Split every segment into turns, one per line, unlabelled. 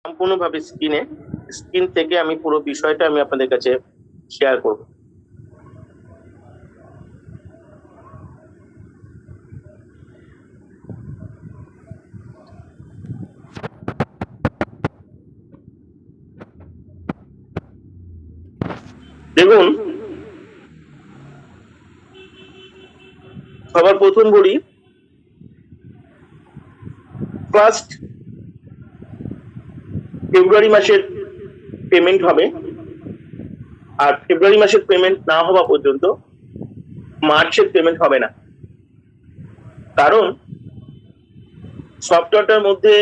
সম্পূর্ণভাবে স্ক্রিন থেকে আমি পুরো বিষয়টা আমি আপনাদের কাছে শেয়ার করব। দেখুন, সবার প্রথম বলি, ফার্স্ট ফেব্রুয়ারি মাসের পেমেন্ট হবে, আর ফেব্রুয়ারি মাসের পেমেন্ট না হওয়া পর্যন্ত মার্চের পেমেন্ট হবে না। কারণ সফটওয়্যারটার মধ্যে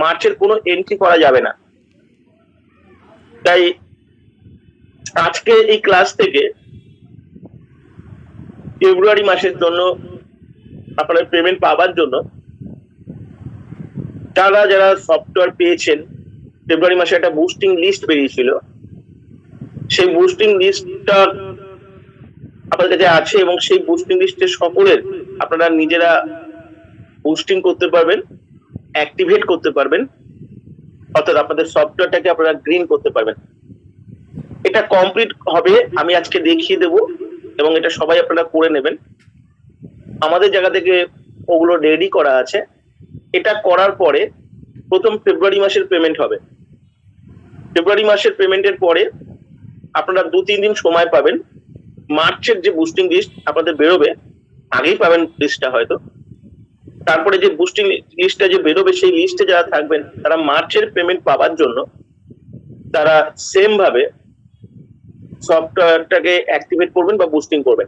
মার্চের কোনো এন্ট্রি করা যাবে না। তাই আজকে এই ক্লাস থেকে ফেব্রুয়ারি মাসের জন্য আপনার পেমেন্ট পাওয়ার জন্য যারা যারা সফটওয়্যার পেয়েছেন, ফেব্রুয়ারি মাসে একটা বুস্টিং লিস্ট বেরিয়েছিল, সেই বুস্টিং লিস্টটা আপনাদের কাছে আছে এবং সেই বুস্টিং লিস্টের সকলের আপনারা নিজেরা বুস্টিং করতে পারবেন, অ্যাক্টিভেট করতে পারবেন, অর্থাৎ আপনাদের সফটওয়্যারটাকে আপনারা গ্রিন করতে পারবেন। এটা কমপ্লিট হবে, আমি আজকে দেখিয়ে দেব এবং এটা সবাই আপনারা করে নেবেন। আমাদের জায়গা থেকে ওগুলো রেডি করা আছে। এটা করার পরে প্রথম ফেব্রুয়ারি মাসের পেমেন্ট হবে। ফেব্রুয়ারি মাসের পেমেন্টের পরে আপনারা 2-3 দিন সময় পাবেন। মার্চের যে বুস্টিং লিস্ট আপনাদের বেরোবে, আগেই পাবেন লিস্টটা হয়তো। তারপরে যে বুস্টিং লিস্টটা যে বেরোবে, সেই লিস্টে যারা থাকবেন তারা মার্চের পেমেন্ট পাওয়ার জন্য তারা সেম ভাবে সফটওয়্যারটাকে অ্যাক্টিভেট করবেন বা বুস্টিং করবেন।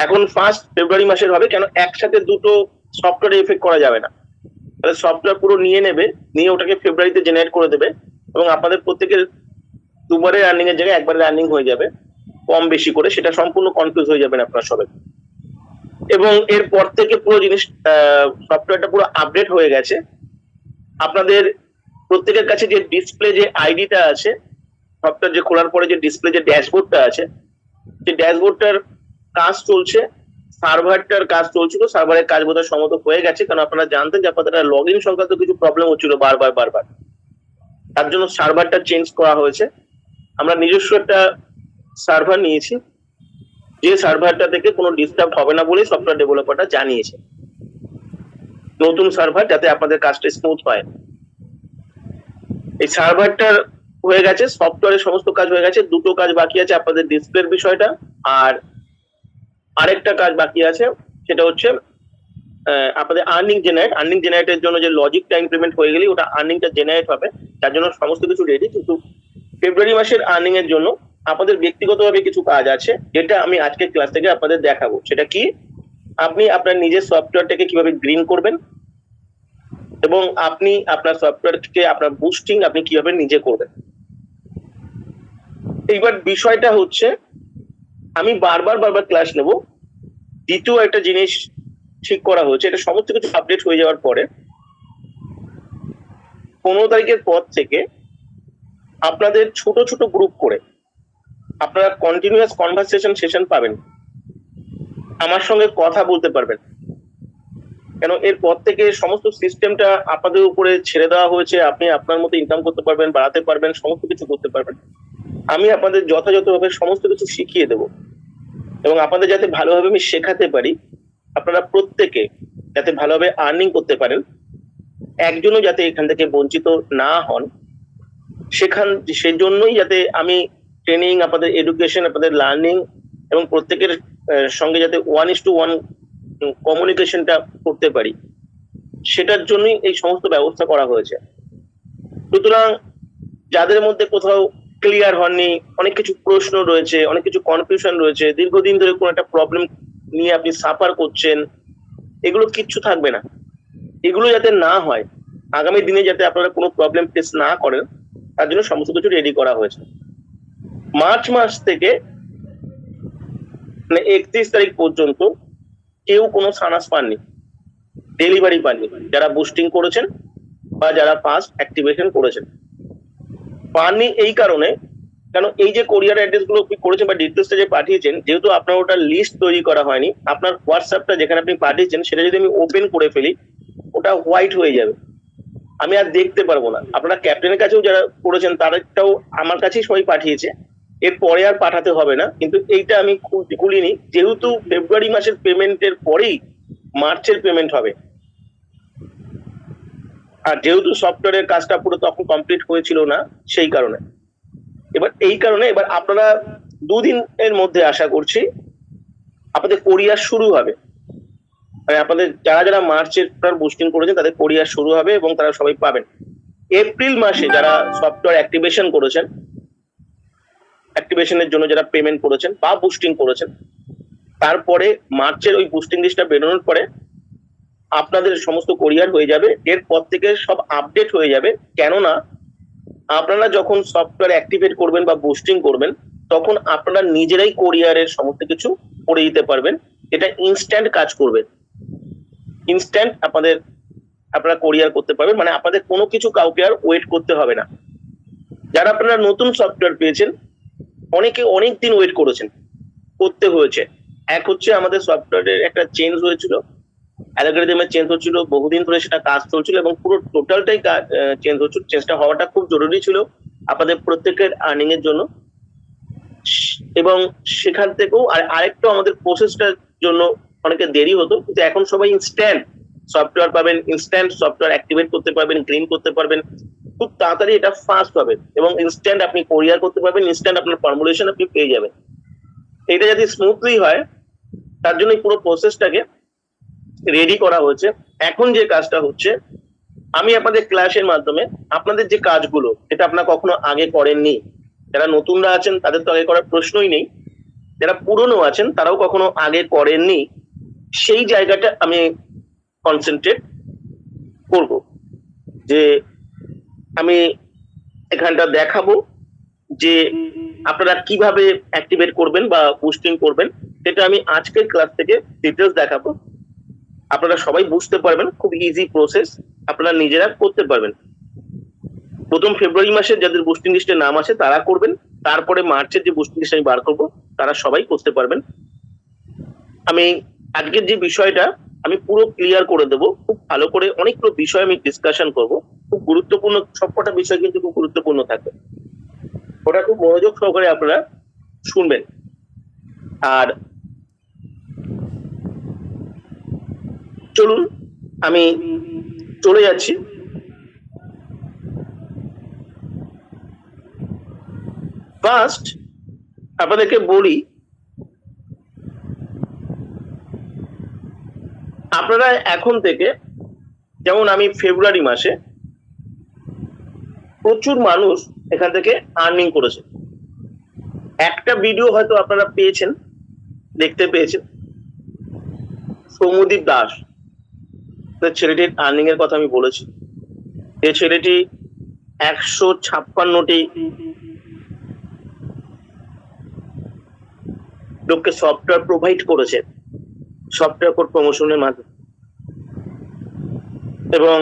এখন ফার্স্ট ফেব্রুয়ারি মাসের হবে, কেন একসাথে দুটো সফটওয়্যারে এফেক্ট করা যাবে না। তাহলে সফটওয়্যার পুরো নিয়ে নেবে, নিয়ে ওটাকে ফেব্রুয়ারিতে জেনারেট করে দেবে এবং আপনাদের প্রত্যেকের দুবারে আর্নিং এর জায়গায় একবারে আর্নিং হয়ে যাবে, কম বেশি করে। সেটা সম্পূর্ণ কনফিউজ হয়ে যাবেন আপনারা সবাই। এবং এরপর থেকে পুরো জিনিস সফটওয়্যারটা পুরো আপডেট হয়ে গেছে। আপনাদের প্রত্যেকের কাছে যে ডিসপ্লে যে আইডিটা আছে, সফটওয়্যার যে খোলার পরে যে ডিসপ্লে যে ড্যাশবোর্ডটা আছে, সেই ড্যাশবোর্ডটার কাজ চলছে, সার্ভারটার কাজ চলছিল। সার্ভারের কাজ বোধহয় সম্মত হয়ে গেছে, কারণ আপনারা জানতেন যে আপনাদের লগ ইন সংক্রান্ত কিছু প্রবলেম হচ্ছিল বারবার। তার জন্য সার্ভারটা চেঞ্জ করা হয়েছে। আমরা নিজস্ব একটা সার্ভার নিয়েছি, যে সার্ভারটা থেকে কোনো ডিস্টার্ব হবে না বলে সফটওয়্যার ডেভেলপারটা জানিয়েছে। নতুন সার্ভার, যাতে আপনাদের কাজটা স্মুথ হয়। এই সার্ভারটার হয়ে গেছে, সফটওয়্যারের সমস্ত কাজ হয়ে গেছে। দুটো কাজ বাকি আছে, আপনাদের ডিসপ্লের বিষয়টা, আর আরেকটা কাজ বাকি আছে, সেটা হচ্ছে আপনাদের আর্নিং জেনারেটের জন্য যে লজিকটা ইমপ্লিমেন্ট হয়ে গেলে ওটা আর্নিংটা জেনারেট হবে, তার জন্য সমস্ত কিছু রেডি। কিন্তু ফেব্রুয়ারি মাসের আর্নিং এর জন্য আপনাদের ব্যক্তিগতভাবে কিছু কাজ আছে, যেটা আমি আজকে ক্লাস থেকে আপনাদের দেখাবো। সেটা কি, আপনি আপনার নিজের সফটওয়্যারটাকে কিভাবে গ্রিন করবেন এবং আপনি আপনার সফটওয়্যারকে আপনার বুস্টিং আপনি কিভাবে নিজে করবেন। এইবার বিষয়টা হচ্ছে, আমি বারবার ক্লাস নেব। দ্বিতীয় একটা জিনিস ঠিক করা হয়েছে, এটা সমস্ত কিছু আপডেট হয়ে যাওয়ার পরে 15 তারিখের পর থেকে আপনাদের ছোট ছোট গ্রুপ করে আপনারা কন্টিনিউয়াস কনভারসেশন সেশন পাবেন, আমার সঙ্গে কথা বলতে পারবেন। কেন এরপর থেকে সমস্ত সিস্টেমটা আপনাদের উপরে ছেড়ে দেওয়া হয়েছে। আপনি আপনার মতো ইনকাম করতে পারবেন, বাড়াতে পারবেন, সমস্ত কিছু করতে পারবেন। আমি আপনাদের যথাযথভাবে সমস্ত কিছু শিখিয়ে দেব এবং আপনাদের যাতে ভালোভাবে আমি শেখাতে পারি, আপনারা প্রত্যেকে যাতে ভালোভাবে আর্নিং করতে পারেন, একজনও যাতে এখান থেকে বঞ্চিত না হন, সেজন্যই যাতে আমি ট্রেনিং, আপনাদের এডুকেশন, আপনাদের লার্নিং এবং প্রত্যেকের সঙ্গে যাতে 1:1 কমিউনিকেশনটা করতে পারি, সেটার জন্যই এই সমস্ত ব্যবস্থা করা হয়েছে। সুতরাং যাদের মধ্যে কোথাও ক্লিয়ার হননি, অনেক কিছু প্রশ্ন রয়েছে, অনেক কিছু কনফিউশন রয়েছে, দীর্ঘদিন ধরে কোনো একটা প্রবলেম নিয়ে আপনি সাফার করছেন, এগুলো কিচ্ছু থাকবে না। এগুলো যাতে না হয়, আগামী দিনে যাতে আপনারা কোনো প্রবলেম ফেস না করেন, তার জন্য সমস্ত কিছু রেডি করা হয়েছে। মার্চ মাস থেকে 31 তারিখ পর্যন্ত কেউ কোনো সানাস পাননি, ডেলিভারি পাননি, যারা বুস্টিং করেছেন বা যারা ফার্স্ট অ্যাক্টিভেশন করেছেন। পাননি এই কারণে, কারণ এই যে কোরিয়ার অ্যাড্রেস গুলো আপনি করেছেন বা ডিটেলসটা যে পাঠিয়েছেন, যেহেতু আপনার ওটা লিস্ট তৈরি করা হয়নি, আপনার হোয়াটসঅ্যাপটা যেখানে আপনি পাঠিয়েছেন সেটা যদি আমি ওপেন করে ফেলি, ওটা হোয়াইট হয়ে যাবে। আমি আর দেখতে পারবো না। আপনারা ক্যাপ্টেনের কাছেও যারা করেছেন তাদেরটাও আমার কাছেই সবাই পাঠিয়েছে, এর পরে আর পাঠাতে হবে না। কিন্তু এইটা আমি খুলিনি, যেহেতু ফেব্রুয়ারি মাসের পেমেন্টের পরেই মার্চের পেমেন্ট হবে, আর যেহেতু সফটওয়্যারের কাজটা পুরো তখন কমপ্লিট হয়েছিল না, সেই কারণে এবার আপনারা 2 দিন এর মধ্যে আশা করছি আপনাদের কোরিয়ার শুরু হবে। মানে আপনাদের যারা যারা মার্চের বুস্টিং করেছেন তাদের কোরিয়ার শুরু হবে এবং তারা সবাই পাবেন। এপ্রিল মাসে যারা সফটওয়্যার অ্যাক্টিভেশন করেছেন, অ্যাক্টিভেশনের জন্য যারা পেমেন্ট করেছেন বা বুস্টিং করেছেন, তারপরে মার্চের ওই বুস্টিং লিস্টটা বেরোনোর পরে আপনাদের সমস্ত কোরিয়ার হয়ে যাবে। এরপর থেকে সব আপডেট হয়ে যাবে, কেননা আপনারা যখন সফটওয়্যার অ্যাক্টিভেট করবেন বা বুস্টিং করবেন তখন আপনারা নিজেরাই কোরিয়ারের সমস্ত কিছু করে দিতে পারবেন। এটা ইনস্ট্যান্ট কাজ করবে, ইনস্ট্যান্ট আপনারা কোরিয়ার করতে পারবেন, মানে আপনাদের কোনো কিছু কাউকে আর ওয়েট করতে হবে না। যারা আপনারা নতুন সফটওয়্যার পেয়েছেন অনেকে অনেক দিন ওয়েট করেছেন, করতে হয়েছে। এক হচ্ছে আমাদের সফটওয়্যারের একটা চেঞ্জ হয়েছিল, অ্যালগরিদমের চেঞ্জ হচ্ছিল, বহুদিন ধরে সেটা কাজ চলছিল এবং পুরো টোটালটাই চেঞ্জ হচ্ছিল। চেঞ্জটা হওয়াটা খুব জরুরি ছিল আপনাদের প্রত্যেকের আর্নিং এর জন্য, এবং সেখান থেকেও আরেকটু আমাদের প্রসেসটার জন্য অনেকে দেরি হতো, কিন্তু এখন সবাই ইনস্ট্যান্ট সফটওয়্যার পাবেন, ইনস্ট্যান্ট সফটওয়্যার অ্যাক্টিভেট করতে পারবেন, গ্রিন করতে পারবেন, খুব তাড়াতাড়ি এটা ফাস্ট হবে এবং ইনস্ট্যান্ট আপনি কোরিয়ার করতে পারবেন, ইনস্ট্যান্ট আপনার ফর্মুলেশন আপনি পেয়ে যাবেন। এটা যদি স্মুথলি হয় তার জন্য পুরো প্রসেসটাকে রেডি করা হয়েছে। এখন যে কাজটা হচ্ছে, আমি আপনাদের ক্লাসের মাধ্যমে আপনাদের যে কাজগুলো এটা আপনারা কখনো আগে করেননি, যারা নতুনরা আছেন তাদের তো আগে করার প্রশ্নই নেই, যারা পুরনো আছেন তারাও কখনো আগে করেননি, সেই জায়গাটা আমি কনসেন্ট্রেট করব। যে আমি এখানটা দেখাবো যে আপনারা কিভাবে অ্যাক্টিভেট করবেন বা বুস্টিং করবেন, সেটা আমি আজকের ক্লাস থেকে ডিটেলস দেখাবো। আপনারা সবাই বুঝতে পারবেন, খুব ইজি প্রসেস, আপনারা নিজেরা করতে পারবেন। প্রথম ফেব্রুয়ারি মাসে যাদের বুস্টিং লিস্টে নাম আছে তারা করবেন, তারপরে মার্চের যে বুস্টিং লিস্ট আমি বার করবো তারা সবাই করতে পারবেন। আমি আজকের যে বিষয়টা আমি পুরো ক্লিয়ার করে দেবো, খুব ভালো করে অনেকগুলো বিষয় আমি ডিসকাশন করব, খুব গুরুত্বপূর্ণ, সবকটা বিষয় কিন্তু খুব গুরুত্বপূর্ণ থাকবে, ওটা খুব মনোযোগ সহকারে আপনারা শুনবেন। আর চলুন আমি চলে যাচ্ছি। ফার্স্ট আপনাদেরকে বলি, আপনারা এখন থেকে, যেমন আমি ফেব্রুয়ারি মাসে প্রচুর মানুষ এখান থেকে আর্নিং করেছে। একটা ভিডিও হয়তো আপনারা পেয়েছেন, দেখতে পেয়েছেন, সৌম্যদীপ দাস, ছেলেটির আর্নিং এর কথা আমি বলেছি। এই ছেলেটি 156টি লোককে সফটওয়্যার প্রোভাইড করেছে সফটওয়্যার কোড প্রমোশনের মাধ্যমে, এবং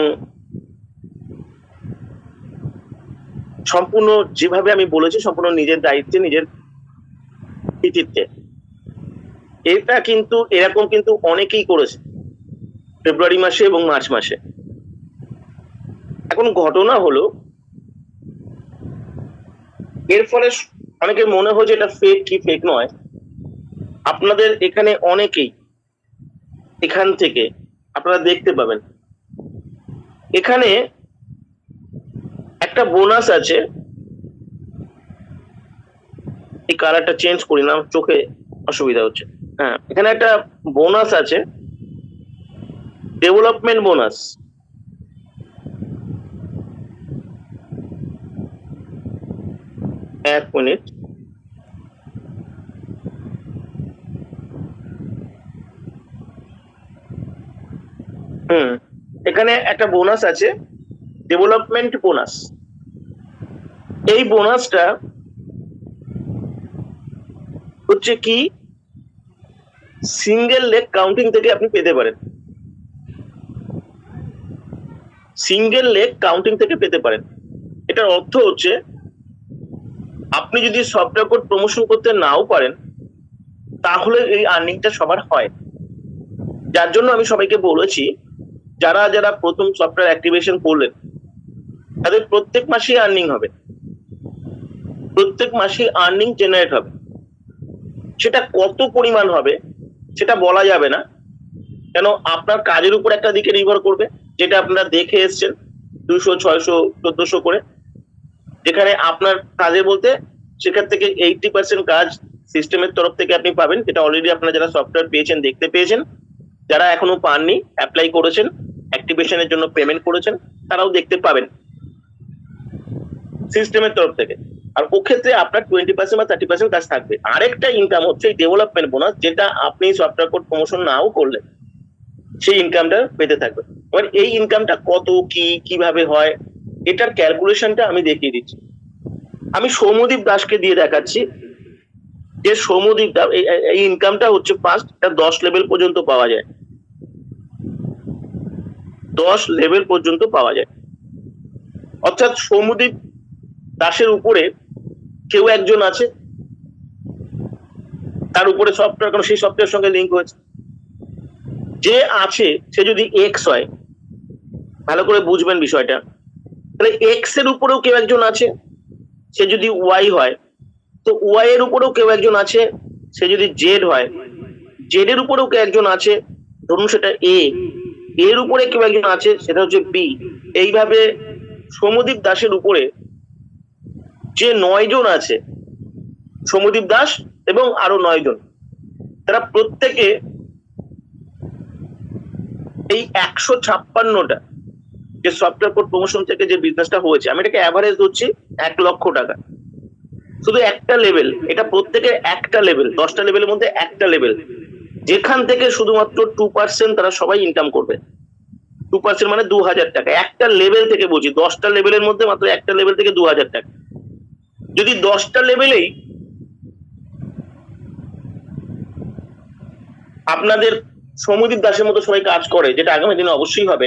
সম্পূর্ণ যেভাবে আমি বলেছি সম্পূর্ণ নিজের দায়িত্বে, নিজের কৃতিত্বে। এটা কিন্তু এরকম কিন্তু অনেকেই করেছে ফেব্রুয়ারি মাসে এবং মার্চ মাসে। এখন ঘটনা হলো, এর ফলে অনেকের মনে হয় যে এটা ফেক কি ফেক নয়। আপনাদের এখানে অনেকেই এখান থেকে আপনারা দেখতে পাবেন, এখানে একটা বোনাস আছে, এই কালারটা চেঞ্জ করি না, চোখে অসুবিধা হচ্ছে। হ্যাঁ, এখানে একটা বোনাস আছে, ডেভেলপমেন্ট বোনাস। এক মিনিট, এখানে একটা বোনাস আছে, ডেভেলপমেন্ট বোনাস। এই বোনাসটা হচ্ছে কি, সিঙ্গেল লেগ কাউন্টিং থেকে আপনি পেতে পারেন, সিঙ্গেল লেগ কাউন্টিং থেকে পেতে পারেন। এটার অর্থ হচ্ছে আপনি যদি সফটওয়্যার কোড প্রমোশন করতে নাও পারেন তাহলে এই আর্নিংটা সবার হয়। যার জন্য আমি সবাইকে বলেছি, যারা যারা প্রথম সফটওয়্যার অ্যাক্টিভেশন করলেন তাদের প্রত্যেক মাসে আর্নিং হবে, প্রত্যেক মাসে আর্নিং জেনারেট হবে। সেটা কত পরিমাণ হবে সেটা বলা যাবে না, কেন আপনার কাজের উপর একটা দিকে নির্ভর করবে, যেটা আপনারা দেখে এসছেন 200, 600, 1400 করে, যেখানে আপনার কাজে বলতে সেখান থেকে 80% কাজ সিস্টেমের তরফ থেকে আপনি পাবেন, যেটা অলরেডি আপনারা যারা সফটওয়্যার পেয়েছেন দেখতে পেয়েছেন। যারা এখনো পাননি, অ্যাপ্লাই করেছেন, অ্যাক্টিভেশনের জন্য পেমেন্ট করেছেন, তারাও দেখতে পাবেন সিস্টেমের তরফ থেকে। আর ও ক্ষেত্রে আপনার 20% বা 30% কাজ থাকবে। আরেকটা ইনকাম হচ্ছে এই ডেভেলপমেন্ট বোনাস, যেটা আপনি সফটওয়্যার কোড প্রমোশন নাও করলে সেই ইনকামটা পেতে থাকবে। এবার এই ইনকামটা কত, কিভাবে হয়, এটার ক্যালকুলেশনটা আমি দেখিয়ে দিচ্ছি। আমি সৌম্যদীপ দাসকে দিয়ে দেখাচ্ছি যে সৌম্যদীপ দাস এই ইনকামটা হচ্ছে ফার্স্ট 10 লেভেল পর্যন্ত পাওয়া যায়, 10 লেভেল পর্যন্ত পাওয়া যায়। অর্থাৎ সৌম্যদীপ দাসের উপরে কেউ একজন আছে, তার উপরে সফটওয়্যার, কারণ সেই সফটওয়্যার সঙ্গে লিঙ্ক হয়েছে। যে আছে সে যদি এক্স হয়, ভালো করে বুঝবেন বিষয়টা, তাহলে এক্স এর উপরেও কেউ একজন আছে, সে যদি ওয়াই হয়, তো ওয়াই এর উপরেও কেউ একজন আছে, সে যদি জেড হয়, জেড এর উপরেও কেউ একজন আছে, ধরুন সেটা এ, এর উপরে কেউ একজন আছে, সেটা হচ্ছে বি। এইভাবে সৌম্যদীপ দাসের উপরে যে 9 জন আছে, সৌম্যদীপ দাস এবং আরো 9 জন, তারা প্রত্যেকে এই 156টা যে সফটওয়্যার কোড প্রমোশন থেকে যে বিজনেসটা হয়েছে, আমি এটাকে অ্যাভারেজ ধরছি 1 লক্ষ টাকা, শুধু একটা লেভেল, এটা প্রত্যেকের একটা লেভেল, 10টা লেভেলের মধ্যে একটা লেভেল, যেখান থেকে শুধুমাত্র 2% তারা সবাই ইনকাম করবে। 2% মানে 2000 টাকা একটা লেভেল থেকে, বলছি 10টা লেভেলের মধ্যে মাত্র একটা লেভেল থেকে 2000 টাকা। যদি 10টা লেভেলেই আপনাদের সৌম্যদীপ দাসের মতো সবাই কাজ করে, যেটা আগামী দিনে অবশ্যই হবে,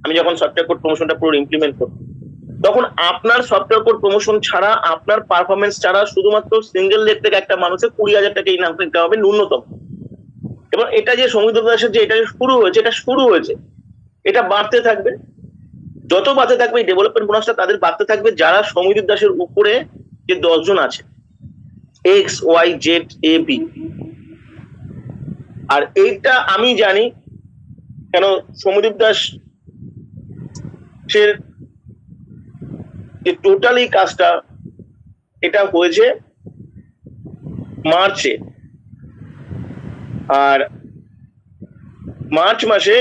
আমি যখন সফটওয়্যার কোড প্রমোশনটা পুরো ইমপ্লিমেন্ট করব, তখন আপনার সফটওয়্যার কোড প্রমোশন ছাড়া, আপনার পারফরমেন্স ছাড়া শুধুমাত্র সিঙ্গেল লেগ থেকে একটা মানুষের 20,000 টাকা ইনকাম করতে হবে ন্যূনতম। এবং এটা যে সৌম্যদীপ দাসের যে এটা শুরু হয়েছে, এটা শুরু হয়েছে, এটা বাড়তে থাকবে। যত বাড়তে থাকবে এই ডেভেলপমেন্ট বোনাসটা তাদের বাড়তে থাকবে, যারা সৌম্যদীপ দাসের উপরে যে 10 জন আছে, এক্স, ওয়াই, জেড, এ, বি। আর এইটা আমি জানি, কেন সৌম্যদীপ দাস যে টোটালি কাজটা এটা হয়েছে মার্চে, আর মার্চ মাসে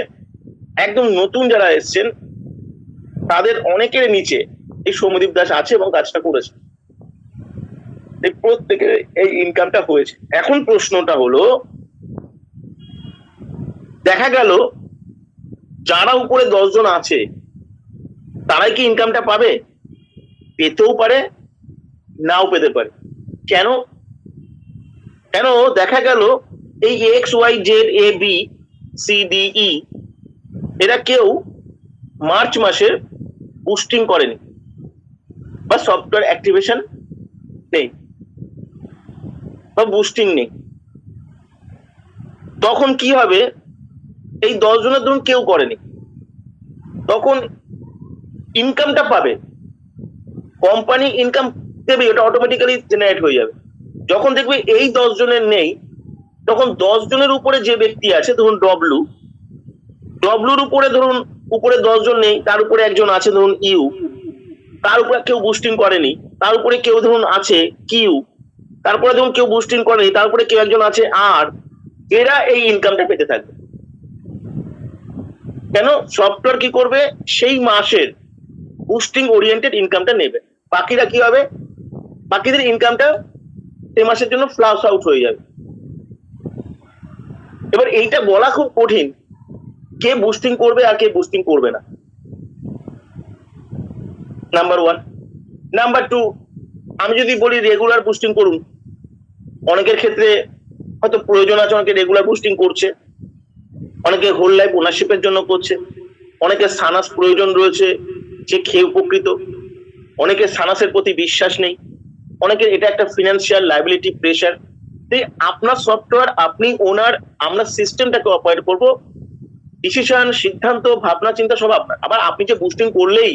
একদম নতুন যারা এসছেন তাদের অনেকের নিচে এই সৌম্যদীপ দাস আছে এবং কাজটা করেছে, প্রত্যেকের এই ইনকামটা হয়েছে। এখন প্রশ্নটা হলো, দেখা গেল যারা উপরে 10 জন আছে তারাই কি ইনকামটা পাবে? পেতেও পারে, নাও পেতে পারে। কেন? কেন দেখা গেল এই এক্স, ওয়াই, জেড, এ, বি, সি, ডি, ই এরা কেউ মার্চ মাসে বুস্টিং করেনি বা সফটওয়্যার অ্যাক্টিভেশন নেই বা বুস্টিং নেই। তখন কি হবে? এই 10 জনের ধরুন কেউ করেনি, তখন ইনকামটা পাবে, কোম্পানি ইনকাম দেবে, ওটা অটোমেটিক্যালি জেনারেট হয়ে যাবে। যখন দেখবে এই 10 জনের নেই, তখন 10 জনের উপরে যে ব্যক্তি আছে, ধরুন ডব্লুর উপরে, ধরুন উপরে 10 জন নেই, তার উপরে একজন আছে ধরুন ইউ, তার উপরে কেউ বুস্টিং করেনি, তার উপরে কেউ ধরুন আছে কিউ, তারপরে ধরুন কেউ বুস্টিং করেনি, তার উপরে কেউ একজন আছে আর, এরা এই ইনকামটা পেতে থাকবে। কেন? সফটওয়্যার কি করবে? সেই মাসের বুস্টিং ওরিয়েন্টেড ইনকামটা নেবে, বাকিরা কি হবে? বাকিদের ইনকামটা এই মাসের জন্য ফ্লাশ আউট হয়ে যাবে। এবার এইটা বলা খুব কঠিন, কে বুস্টিং করবে আর কে বুস্টিং করবে না, নাম্বার 1। নাম্বার 2, আমি যদি বলি রেগুলার বুস্টিং করুন, অনেকের ক্ষেত্রে হয়তো প্রয়োজন আছে, অনেকে রেগুলার বুস্টিং করছে, অনেকে হোল লাইফ ওনারশিপের জন্য করছে, অনেকের সানাস প্রয়োজন রয়েছে, যে খেয়ে উপকৃত, অনেকের সানাসের প্রতি বিশ্বাস নেই, অনেকের এটা একটা ফিনান্সিয়াল লাইবিলিটি প্রেশার। আপনার সফটওয়্যার, আপনি ওনার, আমরা সিস্টেমটাকে অপারেট করবো, ডিসিশন, সিদ্ধান্ত, ভাবনা চিন্তা সব আপনার। আবার আপনি যে বুস্টিং করলেই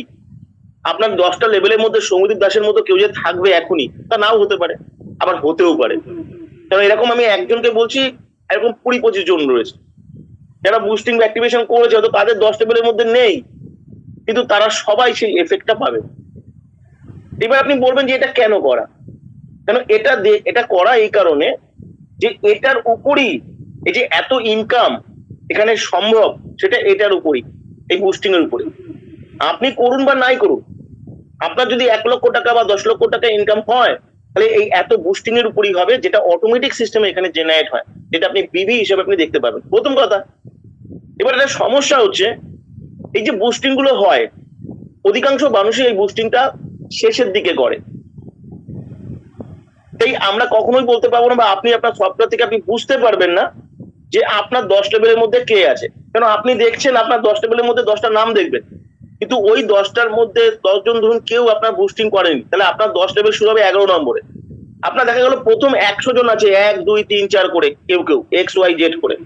আপনার 10টা লেভেলের মধ্যে সৌম্যদীপ দাসের মতো কেউ যে থাকবে এখনই, তা নাও হতে পারে, আবার হতেও পারে। কারণ এরকম আমি একজনকে বলছি, এরকম 20-25 জন রয়েছে যারা বুস্টিং বা অ্যাক্টিভেশন করেছে, হয়তো তাদের 10 লেভেলের মধ্যে নেই, কিন্তু তারা সবাই সেই এফেক্টটা পাবে। এবার আপনি বলবেন যে এটা কেন করা, কেন এটা করা এই কারণে যে এটার উপরই এই যে এত ইনকাম এখানে সম্ভব, সেটা এটার উপরই, এই বুস্টিং এর উপরে। আপনি করুন বা নাই করুন, আপনার যদি 1 লক্ষ টাকা বা 10 লক্ষ টাকা ইনকাম হয়, তাহলে এই এত বুস্টিং এর উপরই হবে, যেটা অটোমেটিক সিস্টেমে এখানে জেনারেট হয়, যেটা আপনি বিবি হিসেবে আপনি দেখতে পাবেন, প্রথম কথা। এবার একটা সমস্যা হচ্ছে, এই যে বুস্টিং গুলো হয়, অধিকাংশ মানুষই এই বুস্টিংটা শেষের দিকে করে। তাই আমরা কখনোই বলতে পারবো না, বা আপনি আপনার সফটওয়্যার থেকে আপনি বুঝতে পারবেন না যে আপনার 10 লেভেলের মধ্যে কে আছে। কেন আপনি দেখছেন আপনার 10 লেভেলের মধ্যে 10টা নাম দেখবেন, কিন্তু ওই 10টার মধ্যে 10 জন ধরুন কেউ আপনার বুস্টিং করেনি, তাহলে আপনার 10 লেভেল শুরু হবে 11 নম্বরে। আপনার দেখা গেল প্রথম 100 জন আছে 1 2 3 4 করে, কেউ XYZ করে,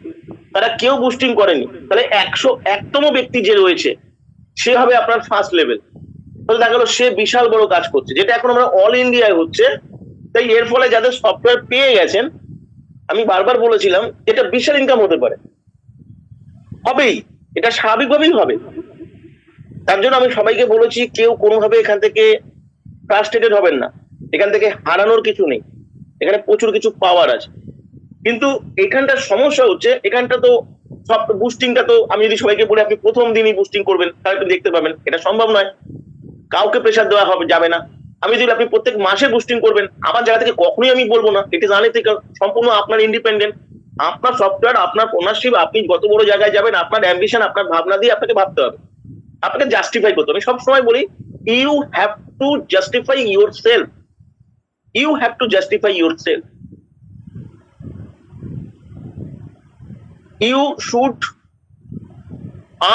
তারা কেউ বুস্টিং করেনি, তাহলে 101তম ব্যক্তি যে রয়েছে সে হবে আপনার ফার্স্ট লেভেল। তাহলে দেখা গেল সে বিশাল বড় কাজ করছে, যেটা এখন আমরা অল ইন্ডিয়ায় হচ্ছে। তাই এর ফলে যাদের সফটওয়্যার পেয়ে গেছেন, আমি বারবার বলেছিলাম এটা বিশাল ইনকাম হতে পারে, হবেই, এটা স্বাভাবিকভাবেই হবে। তার জন্য আমি সবাইকে বলেছি, কেউ কোনোভাবে এখান থেকে ফ্রাস্ট্রেটেড হবেন না, এখান থেকে হারানোর কিছু নেই, এখানে প্রচুর কিছু পাওয়ার আছে। কিন্তু এখানটার সমস্যা হচ্ছে, এখানটা তো সব বুস্টিংটা তো আমি যদি সবাইকে বলি আপনি প্রথম দিনই বুস্টিং করবেন, তাহলে আপনি দেখতে পাবেন, এটা সম্ভব নয়, কাউকে প্রেশার দেওয়া হবে যাবে না। আমি যদি আপনি প্রত্যেক মাসে বুস্টিং করবেন, আমার জায়গা থেকে কখনোই আমি বলবো না, ইট ইজ আনএথিক্যাল, সম্পূর্ণ আপনার ইন্ডিপেন্ডেন্ট, আপনার সফটওয়্যার, আপনার ওনারশিপ, আপনি যত বড় জায়গায় যাবেন, আপনার অ্যাম্বিশন, আপনার ভাবনা দিয়ে আপনাকে ভাবতে হবে, আপনাকে জাস্টিফাই করতে হবে। আমি সবসময় বলি, you have to justify yourself, you have to justify yourself, you should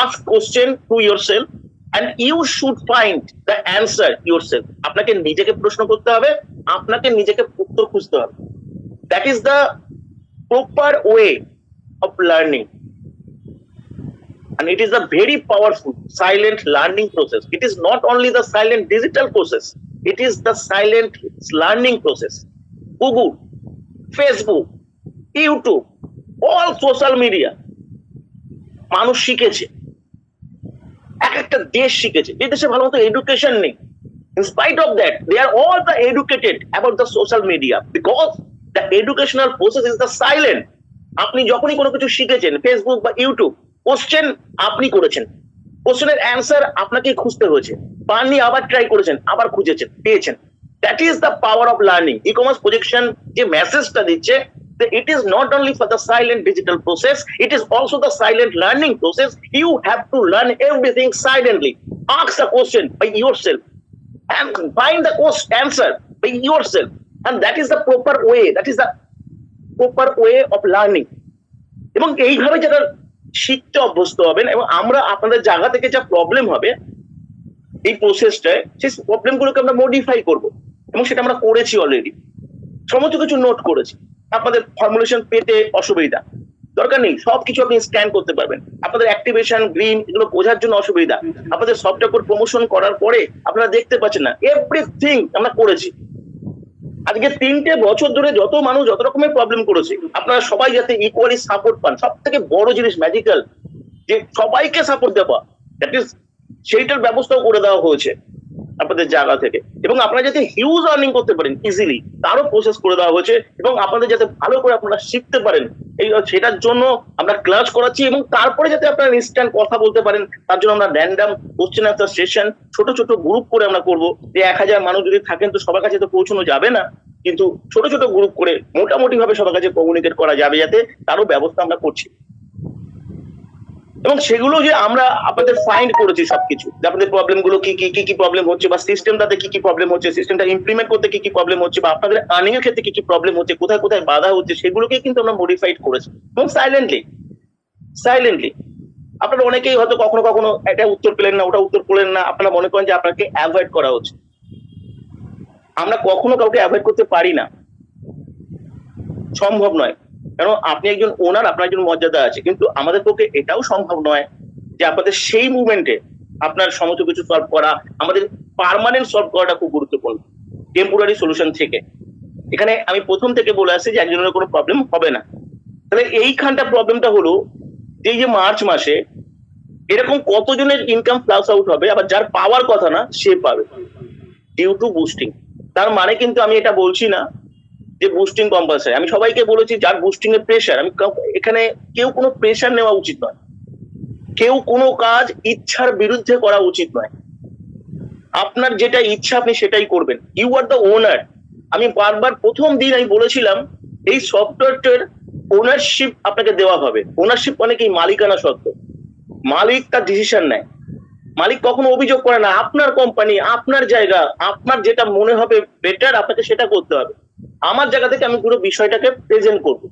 ask question to yourself and you should find the answer yourself. আপনাকে নিজেকে প্রশ্ন করতে হবে, আপনাকে নিজেকে উত্তর খুঁজতে হবে। That is the proper way of learning, and it is a very powerful silent learning process. It is not only the silent digital process, it is the silent learning process. Google, Facebook, YouTube, all social media, মানুষ শিখেছে, এক একটা দেশ শিখেছে, যে দেশে ভালো মতো এডুকেশন নেই, in spite of that they are all the educated about the social media, because the educational process is the silent. আপনি যখনই কোনো কিছু শিখেছেন, ফেসবুক বা ইউটিউব, কোশ্চেন আপনি করেছেন, কোশ্চেনের অ্যান্সার আপনাকে খুঁজতে হয়েছে, পাননি, আবার ট্রাই করেছেন, আবার খুঁজেছেন, পেয়েছেন। That is the power of learning. E commerce projection যে মেসেজটা দিচ্ছে, it is not only for the silent digital process, it is also the silent learning process. You have to learn everything silently. Ask a question by yourself and find the answer by yourself, and that is the proper way, that is the proper way of learning. এবং এইভাবে যারা শিখতে অভ্যস্ত হবেন, এবং আমরা আপনাদের জায়গা থেকে যা প্রবলেম হবে এই প্রসেসটায়, সেই প্রবলেমগুলোকে আমরা মডিফাই করব, এবং সেটা আমরা করেছি অলরেডি, সমস্ত কিছু নোট করেছি। আপনাদের ফর্মুলেশন পেতে অসুবিধা, দরকার নেই, সবকিছু আপনি স্ক্যান করতে পারবেন। আপনাদের অ্যাক্টিভেশন, গ্রিন, এগুলো বোঝার জন্য অসুবিধা, আপনাদের সফটওয়্যার প্রমোশন করার পরে আপনারা দেখতে পাচ্ছেন না, এভরিথিং আমরা করেছি। আজকে 3টে বছর ধরে যত মানুষ যত রকমের প্রবলেম করেছে, আপনারা সবাই যাতে ইকুয়ালি সাপোর্ট পান, সব থেকে বড় জিনিস ম্যাজিক্যাল, যে সবাইকে সাপোর্ট দেওয়া, দ্যাট ইজ সেইটার ব্যবস্থাও করে দেওয়া হয়েছে আপনাদের জায়গা থেকে, এবং আপনারা যাতে হিউজ আর্নিং করতে পারেন ইজিলি, তারও প্রসেস করে দেওয়া হয়েছে, এবং আপনাদের যাতে ভালো করে আপনারা শিখতে পারেন, এই সেটার জন্য আমরা ক্লাস করাচ্ছি, এবং তারপরে যাতে আপনারা ইনস্ট্যান্ট কথা বলতে পারেন, তার জন্য আমরা র্যান্ডম কোশ্চেন আনসার সেশন ছোট ছোট গ্রুপ করে আমরা করবো। যে 1000 মানুষ যদি থাকেন তো সবার কাছে তো পৌঁছানো যাবে না, কিন্তু ছোট ছোট গ্রুপ করে মোটামুটি ভাবে সবার কাছে কমিউনিকেট করা যাবে, যাতে তারও ব্যবস্থা আমরা করছি। এবং সেগুলো যে আমরা আপনাদের ফাইন্ড করেছি সবকিছু, আপনাদের প্রবলেম গুলো কি কি প্রবলেম হচ্ছে, বা সিস্টেমটাতে কি কি প্রবলেম হচ্ছে, সিস্টেমটা ইমপ্লিমেন্ট করতে কি কি প্রবলেম হচ্ছে, বা আপনাদের আর্নিং এর ক্ষেত্রে কি কি প্রবলেম হচ্ছে, কোথায় কোথায় বাধা হচ্ছে, সেগুলোকে কিন্তু আমরা মডিফাইড করেছি, এবং সাইলেন্টলি আপনারা অনেকেই হয়তো কখনো কখনো এটা উত্তর পেলেন না, ওটা উত্তর পেলেন না, আপনারা মনে করেন যে আপনাকে অ্যাভয়েড করা হচ্ছে। আমরা কখনো কাউকে অ্যাভয়েড করতে পারি না, সম্ভব নয়, কারণ আপনি একজন ওনার, আপনার একজন মর্যাদা আছে, কিন্তু আমাদের পক্ষে এটাও সম্ভব নয় যে আপনাদের সেই মুভমেন্টে আপনার সমস্ত কিছু সলভ করা। আমাদের পার্মানেন্ট সলভ করাটা খুব গুরুত্বপূর্ণ টেম্পোরারি সলিউশন থেকে। এখানে আমি প্রথম থেকে বলে আসছি যে একজনের কোনো প্রবলেম হবে না। তাহলে এইখানটা প্রবলেমটা হলো যে যে মার্চ মাসে এরকম কতজনের ইনকাম ফ্লাশ আউট হবে, আবার যার পাওয়ার কথা না সে পাবে ডিউ টু বুস্টিং। তার মানে কিন্তু আমি এটা বলছি না যে বুস্টিং কম্পালসারি। আমি সবাইকে বলেছি যার বুস্টিং এর প্রেশার, আমি এখানে কেউ কোনো প্রেশার নেওয়া উচিত নয়, কেউ কোনো কাজ ইচ্ছার বিরুদ্ধে করা উচিত নয়। আপনার যেটা ইচ্ছা আপনি সেটাই করবেন, ইউ আর দ্য ওনার। আমি বারবার প্রথম দিন আমি বলেছিলাম এই সফটওয়্যারটার ওনারশিপ আপনাকে দেওয়া হবে। ওনারশিপ মানে কি? মালিকানা সত্ত্ব। মালিক তার ডিসিশন নেয়, মালিক কখনো অভিযোগ করে না। আপনার কোম্পানি, আপনার জায়গা, আপনার যেটা মনে হবে বেটার আপনাকে সেটা করতে হবে। আমার জায়গা থেকে আমি পুরো বিষয়টাকে প্রেজেন্ট করবো,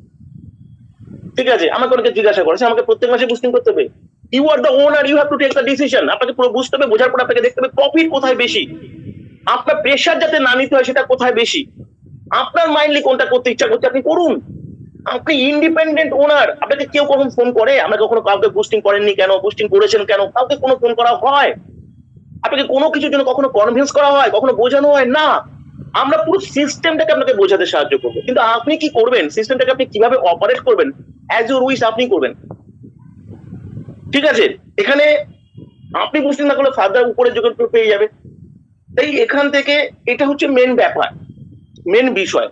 ঠিক আছে? আমাকে অনেকে জিজ্ঞাসা করেছে আমাকে প্রত্যেক মাসে বুস্টিং করতে হবে। You are the owner, you have to take the decision. আপনাকে পুরো বুঝতে হবে, বোঝার পর আপনাকে দেখতে হবে প্রফিট কোথায় বেশি, আপনার প্রেশার যাতে না নিতে হয় সেটা কোথায় বেশি, আপনার মাইন্ডলি কোনটা করতে ইচ্ছা করছে আপনি করুন। আপনি ইন্ডিপেন্ডেন্ট ওনার। আপনাকে কেউ কখন ফোন করে? আমরা কখনো কাউকে বুস্টিং করেননি কেন, বুস্টিং করেছেন কেন? কাউকে কোনো ফোন করা হয়? আপনাকে কোনো কিছুর জন্য কখনো কনভিন্স করা হয়, কখনো বোঝানো হয় না? আমরা পুরো সিস্টেমটাকে আপনাকে বোঝাতে সাহায্য করবো, কিন্তু আপনি কি করবেন? সিস্টেমটাকে আপনি কিভাবে অপারেট করবেন অ্যাজ ইউর উইশ আপনি করবেন, ঠিক আছে? এখানে আপনি বুস্টিং না করলে ফার্দার উপরে যোগাযোগ পেয়ে যাবে। তাই এখান থেকে এটা হচ্ছে মেন ব্যাপার, মেন বিষয়।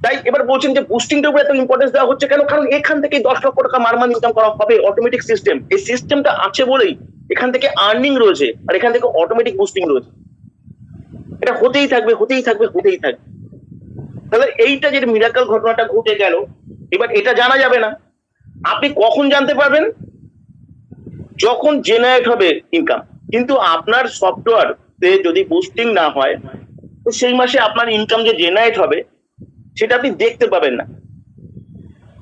তাই এবার বলছেন যে বুস্টিংটার উপরে এত ইম্পর্টেন্স দেওয়া হচ্ছে কেন? কারণ এখান থেকে 10 লক্ষ টাকা মারমান ইনকাম করা হবে অটোমেটিক সিস্টেম। এই সিস্টেমটা আছে বলেই এখান থেকে আর্নিং রয়েছে, আর এখান থেকে অটোমেটিক বুস্টিং রয়েছে। এটা হতেই থাকবে, হতেই থাকবে, হতেই থাকবে। তাহলে এইটা যে মিরাকল ঘটনাটা ঘটে গেল, এবার এটা জানা যাবে না। আপনি কখন জানতে পারবেন? যখন জেনারেট হবে ইনকাম। কিন্তু আপনার সফটওয়্যারতে যদি বুস্টিং না হয় তো সেই মাসে আপনার ইনকাম যে জেনারেট হবে সেটা আপনি দেখতে পাবেন না,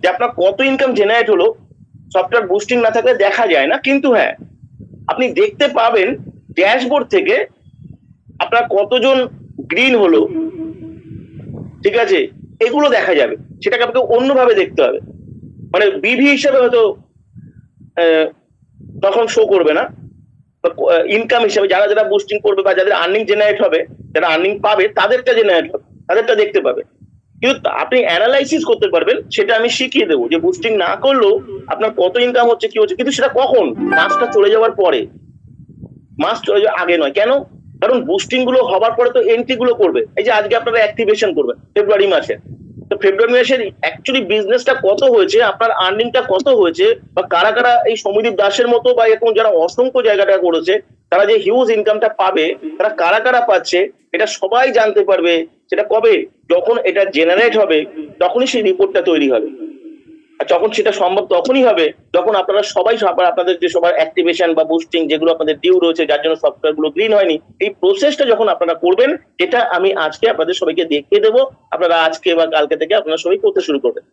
যে আপনার কত ইনকাম জেনারেট হলো। সফটওয়্যার বুস্টিং না থাকলে দেখা যায় না, কিন্তু হ্যাঁ আপনি দেখতে পাবেন ড্যাশবোর্ড থেকে আপনার কতজন গ্রিন হলো, ঠিক আছে? এগুলো দেখা যাবে। সেটাকে আপনাকে অন্যভাবে দেখতে হবে, মানে বিভি হিসেবে হয়তো তখন শো করবে না। ইনকাম হিসেবে যারা যারা বুস্টিং করবে বা যাদের আর্নিং জেনারেট হবে, যারা আর্নিং পাবে তাদেরটা জেনারেট হবে, তাদেরটা দেখতে পাবে। কিন্তু আপনি অ্যানালাইসিস করতে পারবেন, সেটা আমি শিখিয়ে দেবো যে বুস্টিং না করলেও আপনার কত ইনকাম হচ্ছে, কি হচ্ছে। কিন্তু সেটা কখন? মাসটা চলে যাওয়ার পরে, মাস চলে যাওয়ার আগে নয়। কেন? কারণ বুস্টিং গুলো হবার পরে তো এন্ট্রি গুলো করবে। এই যে আজকে আপনারা অ্যাক্টিভেশন করবেন ফেব্রুয়ারি মাসে, তো ফেব্রুয়ারি মাসের অ্যাকচুয়ালি বিজনেসটা কত হয়েছে, আপনার আর্নিংটা কত হয়েছে, বা কারা কারা এই সমীদীপ দাসের মতো বা এরকম যারা অসংখ্য জায়গাটা করেছে তারা যে হিউজ ইনকামটা পাবে, তারা কারা কারা পাচ্ছে এটা সবাই জানতে পারবে। সেটা কবে? যখন এটা জেনারেট হবে তখনই সেই রিপোর্টটা তৈরি হবে। আর যখন সেটা সম্ভব তখনই হবে যখন আপনারা সবাই আপনাদের যে সবার অ্যাক্টিভেশন বা বুস্টিং যেগুলো আপনাদের ডিউ রয়েছে, যার জন্য সফটওয়্যার গুলো গ্রিন হয়নি, এই প্রসেসটা যখন আপনারা করবেন, এটা আমি আজকে আপনাদের সবাইকে দেখিয়ে দেবো। আপনারা আজকে বা কালকে থেকে আপনারা সবাই করতে শুরু করবেন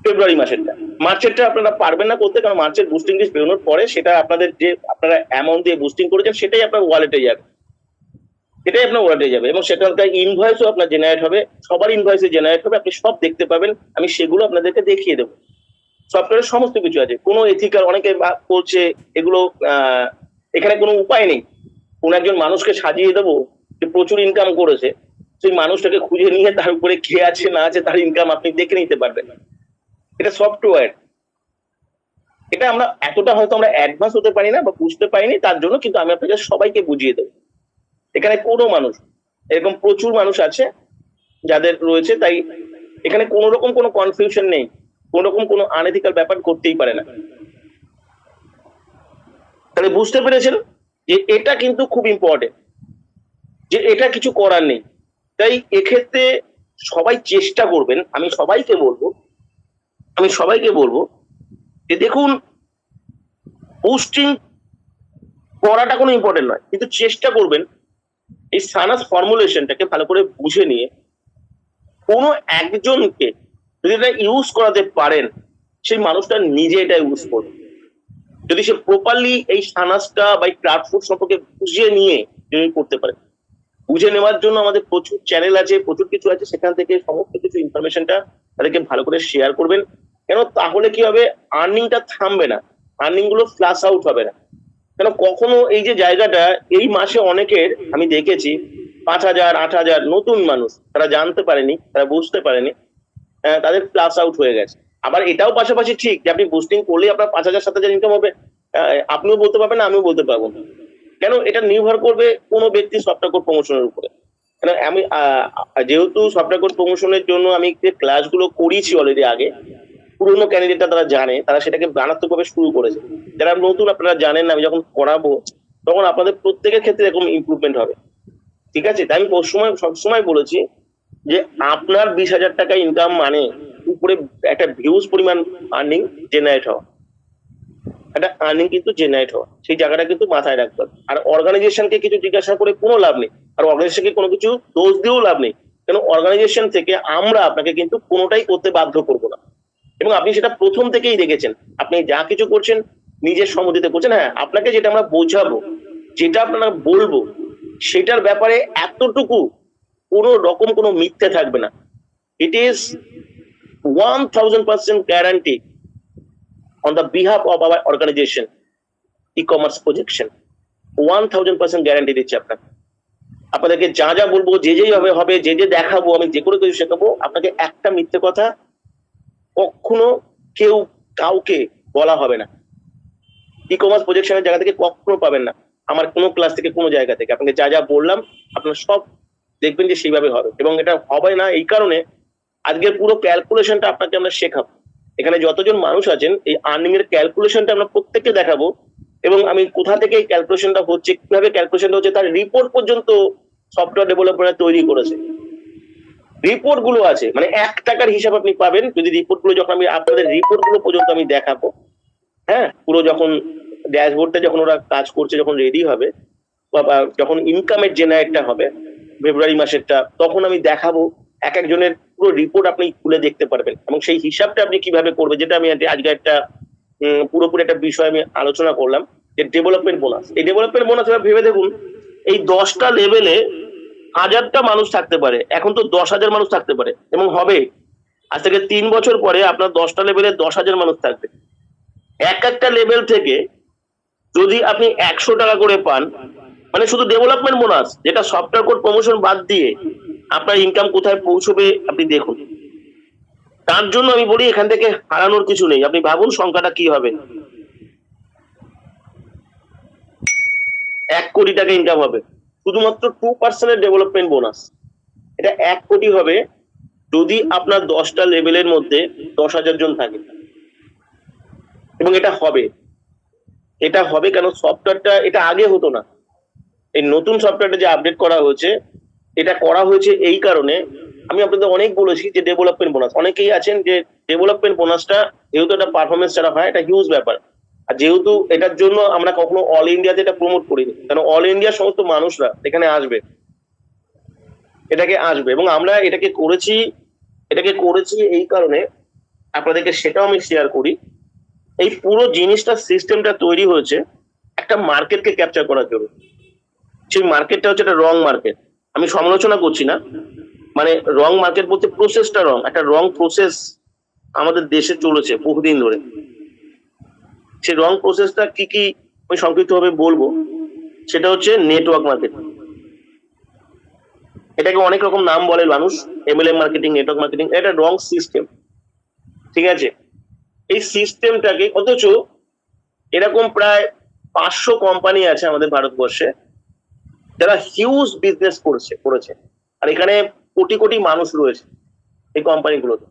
ফেব্রুয়ারি মাসেরটা। মার্চেরটা আপনারা পারবেন না করতে, কারণ মার্চের বুস্টিং লিস্ট বেরোনোর পরে সেটা আপনাদের যে আপনারা অ্যামাউন্ট দিয়ে বুস্টিং করেছেন সেটাই আপনার ওয়ালেটে যাবে, এটাই আপনার ওয়ালেটে যাবে, এবং সেখানকার ইনভয়েসও আপনার জেনারেট হবে, সবার ইনভয়েসে জেনারেট হবে, আপনি সব দেখতে পাবেন। আমি সেগুলো আপনাদেরকে দেখিয়ে দেবো। সফটওয়্যারের সমস্ত কিছু আছে, কোনো এথিক্যাল অনেকে বলছে এগুলো, এখানে কোনো উপায় নেই। কোন একজন মানুষকে সাজিয়ে দেবো যে প্রচুর ইনকাম করেছে, সেই মানুষটাকে খুঁজে নিয়ে তার উপরে কে আছে না আছে তার ইনকাম আপনি দেখে নিতে পারবেন। এটা সফটওয়্যার, এটা আমরা এতটা হয়তো আমরা অ্যাডভান্স হতে পারি না বা বুঝতে পারিনি, তার জন্য কিন্তু আমি আপনাকে সবাইকে বুঝিয়ে দেবো। এখানে কোনো মানুষ, এরকম প্রচুর মানুষ আছে যাদের রয়েছে, তাই এখানে কোন রকম কোনো কনফিউশন নেই, কোন রকম কোনো আনএথিক্যাল ব্যাপার করতেই পারে না। তাহলে বুঝতে পেরেছেন যে এটা কিন্তু খুব ইম্পর্টেন্ট, যে এটা কিছু করার নেই। তাই এক্ষেত্রে সবাই চেষ্টা করবেন, আমি সবাইকে বলবো যে দেখুন, বুস্টিং করাটা কোনো ইম্পর্টেন্ট নয়, কিন্তু চেষ্টা করবেন এই সানাস ফর্মুলেশনটাকে ভালো করে বুঝে নিয়ে কোনো একজনকে যদি এটা ইউজ করাতে পারেন, সেই মানুষটা নিজে এটা ইউজ করবে। যদি সে প্রপারলি এই সানাসটা বা ক্রাফট সম্পর্কে বুঝে নিয়ে যদি করতে পারে। বুঝে নেওয়ার জন্য আমাদের প্রচুর চ্যানেল আছে, প্রচুর কিছু আছে, সেখান থেকে সমস্ত কিছু ইনফরমেশনটা তাদেরকে ভালো করে শেয়ার করবেন। কেন? তাহলে কি হবে, আর্নিংটা থামবে না, আর্নিং গুলো ফ্লাশ আউট হবে না। কেন কখনো এই যে জায়গাটা এই মাসে অনেকের আমি দেখেছি 5,000 8,000 নতুন মানুষ, তারা জানতে পারেনি, তারা বুঝতে পারেনি, তাদের প্লাস আউট হয়ে গেছে। আবার এটাও পাশাপাশি ঠিক যে আপনি বুস্টিং করলে আপনার 5,000 7,000 ইনকাম হবে, আপনিও বলতে পারবেন না, আমিও বলতে পারবো না। কেন এটা নির্ভর করবে কোনো ব্যক্তির সফটওয়্যার কোড প্রমোশনের উপরে। কেন আমি যেহেতু সফটওয়্যার কোড প্রমোশনের জন্য আমি যে ক্লাসগুলো করিয়েছি অলরেডি আগে, পুরোনো ক্যান্ডিডেটরা তারা জানে, তারা সেটাকে মারাত্মকভাবে শুরু করেছে। যারা নতুন আপনারা জানেন না, আমি যখন করাবো তখন আপনাদের প্রত্যেকের ক্ষেত্রে এরকম ইমপ্রুভমেন্ট হবে। ঠিক আছে, তাই আমি সবসময় বলেছি যে আপনার 20,000 টাকা ইনকাম মানে উপরে একটা ভিউজ পরিমাণ আর্নিং জেনারেট হওয়া, একটা আর্নিং কিন্তু জেনারেট হওয়া, সেই জায়গাটা কিন্তু মাথায় রাখতে হবে। আর অর্গানাইজেশনকে কিছু জিজ্ঞাসা করে কোনো লাভ নেই, আর অর্গানাইজেশনকে কোনো কিছু দোষ দিয়েও লাভ নেই, কেন অর্গানাইজেশন থেকে আমরা আপনাকে কিন্তু কোনোটাই করতে বাধ্য করবো না। এবং আপনি সেটা প্রথম থেকেই দেখেছেন, আপনি যা কিছু করছেন নিজের সম্মতিতে করছেন। হ্যাঁ, আপনাকে যেটা আমরা বোঝাবো, যেটা আপনারা বলবো, সেটার ব্যাপারে এতটুকু কোনো রকম কোনো মিথ্যে থাকবে না। It is 1000% guarantee on the behalf of our organization, e-commerce projection, 1000% guarantee দিচ্ছি আপনাকে। আপনাদেরকে যা যা বলবো, যে যেই হবে, যে যে দেখাবো, আমি যে কোনো কিছু শেখাবো, আপনাকে একটা মিথ্যে কথা কখনো কেউ কাউকে বলা হবে না। ই-কমার্স প্রজেকশনের জায়গা থেকে কখনো পাবেন না, আমার কোনো ক্লাস থেকে কোনো জায়গা থেকে। আপনাকে যা যা বললাম আপনারা সব দেখবেন যে সেইভাবে হবে। এবং এটা হবে না এই কারণে আজকের পুরো ক্যালকুলেশনটা আপনাকে আমরা শেখাবো। এখানে যতজন মানুষ আছেন এই আর্নিং এর ক্যালকুলেশনটা আমরা প্রত্যেককে দেখাবো, এবং আমি কোথা থেকে এই ক্যালকুলেশনটা হচ্ছে, কিভাবে ক্যালকুলেশনটা হচ্ছে, তার রিপোর্ট পর্যন্ত সফটওয়্যার ডেভেলপাররা তৈরি করেছে। রিপোর্ট গুলো আছে, মানে 1 টাকার হিসাব আপনি পাবেন যদি রিপোর্ট গুলো, যখন আমি আপনাদের রিপোর্ট গুলো পর্যন্ত আমি দেখাবো। হ্যাঁ, পুরো যখন ড্যাশবোর্ডটা যখন ওরা কাজ করছে, যখন রেডি হবে, বা যখন ইনকামের জেনারেটটা হবে ফেব্রুয়ারি মাসেরটা, তখন আমি দেখাবো এক একজনের পুরো রিপোর্ট আপনি খুলে দেখতে পারবেন, এবং সেই হিসাবটা আপনি কিভাবে করবেন, যেটা আমি আজকে একটা পুরোপুরি একটা বিষয় আমি আলোচনা করলাম, যে ডেভেলপমেন্ট বোনাস। এই ডেভেলপমেন্ট বোনাস ভেবে দেখুন, এই 10টা লেভেলে 1000টা মানুষ থাকতে পারে, এখন তো 10,000 মানুষ থাকতে পারে, এবং হবে আজ থেকে 3 বছর পরে আপনার 10টা লেভেলে 10,000 মানুষ থাকবে। এক একটা লেভেল থেকে যদি আপনি 100 টাকা করে পান, মানে শুধু ডেভেলপমেন্ট বোনাস, যেটা সফটওয়্যার কোড প্রমোশন বাদ দিয়ে আপনার ইনকাম কোথায় পৌঁছবে আপনি দেখুন। তার জন্য আমি বলি এখান থেকে হারানোর কিছু নেই। আপনি ভাবুন সংখ্যাটা কি হবে, 1 কোটি টাকা ইনকাম হবে শুধুমাত্র 2% ডেভেলপমেন্ট বোনাস। এটা 1 কোটি হবে যদি আপনার 10টা লেভেলের মধ্যে 10,000 জন থাকে। এবং এটা হবে কেন, সফটওয়্যারটা এটা আগে হতো না, এই নতুন সফটওয়্যারটা যে আপডেট করা হয়েছে, এটা করা হয়েছে এই কারণে। আমি আপনাদের অনেক বলেছি যে ডেভেলপমেন্ট বোনাস, অনেকেই আছেন যে ডেভেলপমেন্ট বোনাসটা যেহেতু একটা পারফরমেন্স ছাড়া হয়, এটা হিউজ ব্যাপার। আর যেহেতু এটার জন্য আমরা কখনো অল ইন্ডিয়াতে এটা প্রমোট করিনি, কারণ অল ইন্ডিয়ার সমস্ত মানুষরা এখানে আসবে, এটাকে আসবে, এবং আমরা এটাকে করেছি এই কারণে, আপনাদেরকে সেটাও আমি শেয়ার করি। এই পুরো জিনিসটা, সিস্টেমটা তৈরি হয়েছে একটা মার্কেটকে ক্যাপচার করার জন্য। সেই মার্কেটটা হচ্ছে একটা রং মার্কেট। আমি সমালোচনা করছি না, মানে রং মার্কেট বলতে প্রসেসটা রং, একটা রং প্রসেস আমাদের দেশে চলেছে বহুদিন ধরে। সেই রং প্রসেসটা কি কি আমি সংক্ষিপ্ত ভাবে বলবো, সেটা হচ্ছে নেটওয়ার্ক মার্কেট। এটাকে অনেক রকম নাম বলে মানুষ, MLM মার্কেটিং, নেটওয়ার্ক মার্কেটিং, এটা রং সিস্টেম। ঠিক আছে, এই সিস্টেমটাকে, অথচ এরকম প্রায় 500 কোম্পানি আছে আমাদের ভারতবর্ষে যারা হিউজ বিজনেস করেছে, আর এখানে কোটি কোটি মানুষ রয়েছে এই কোম্পানিগুলোতে,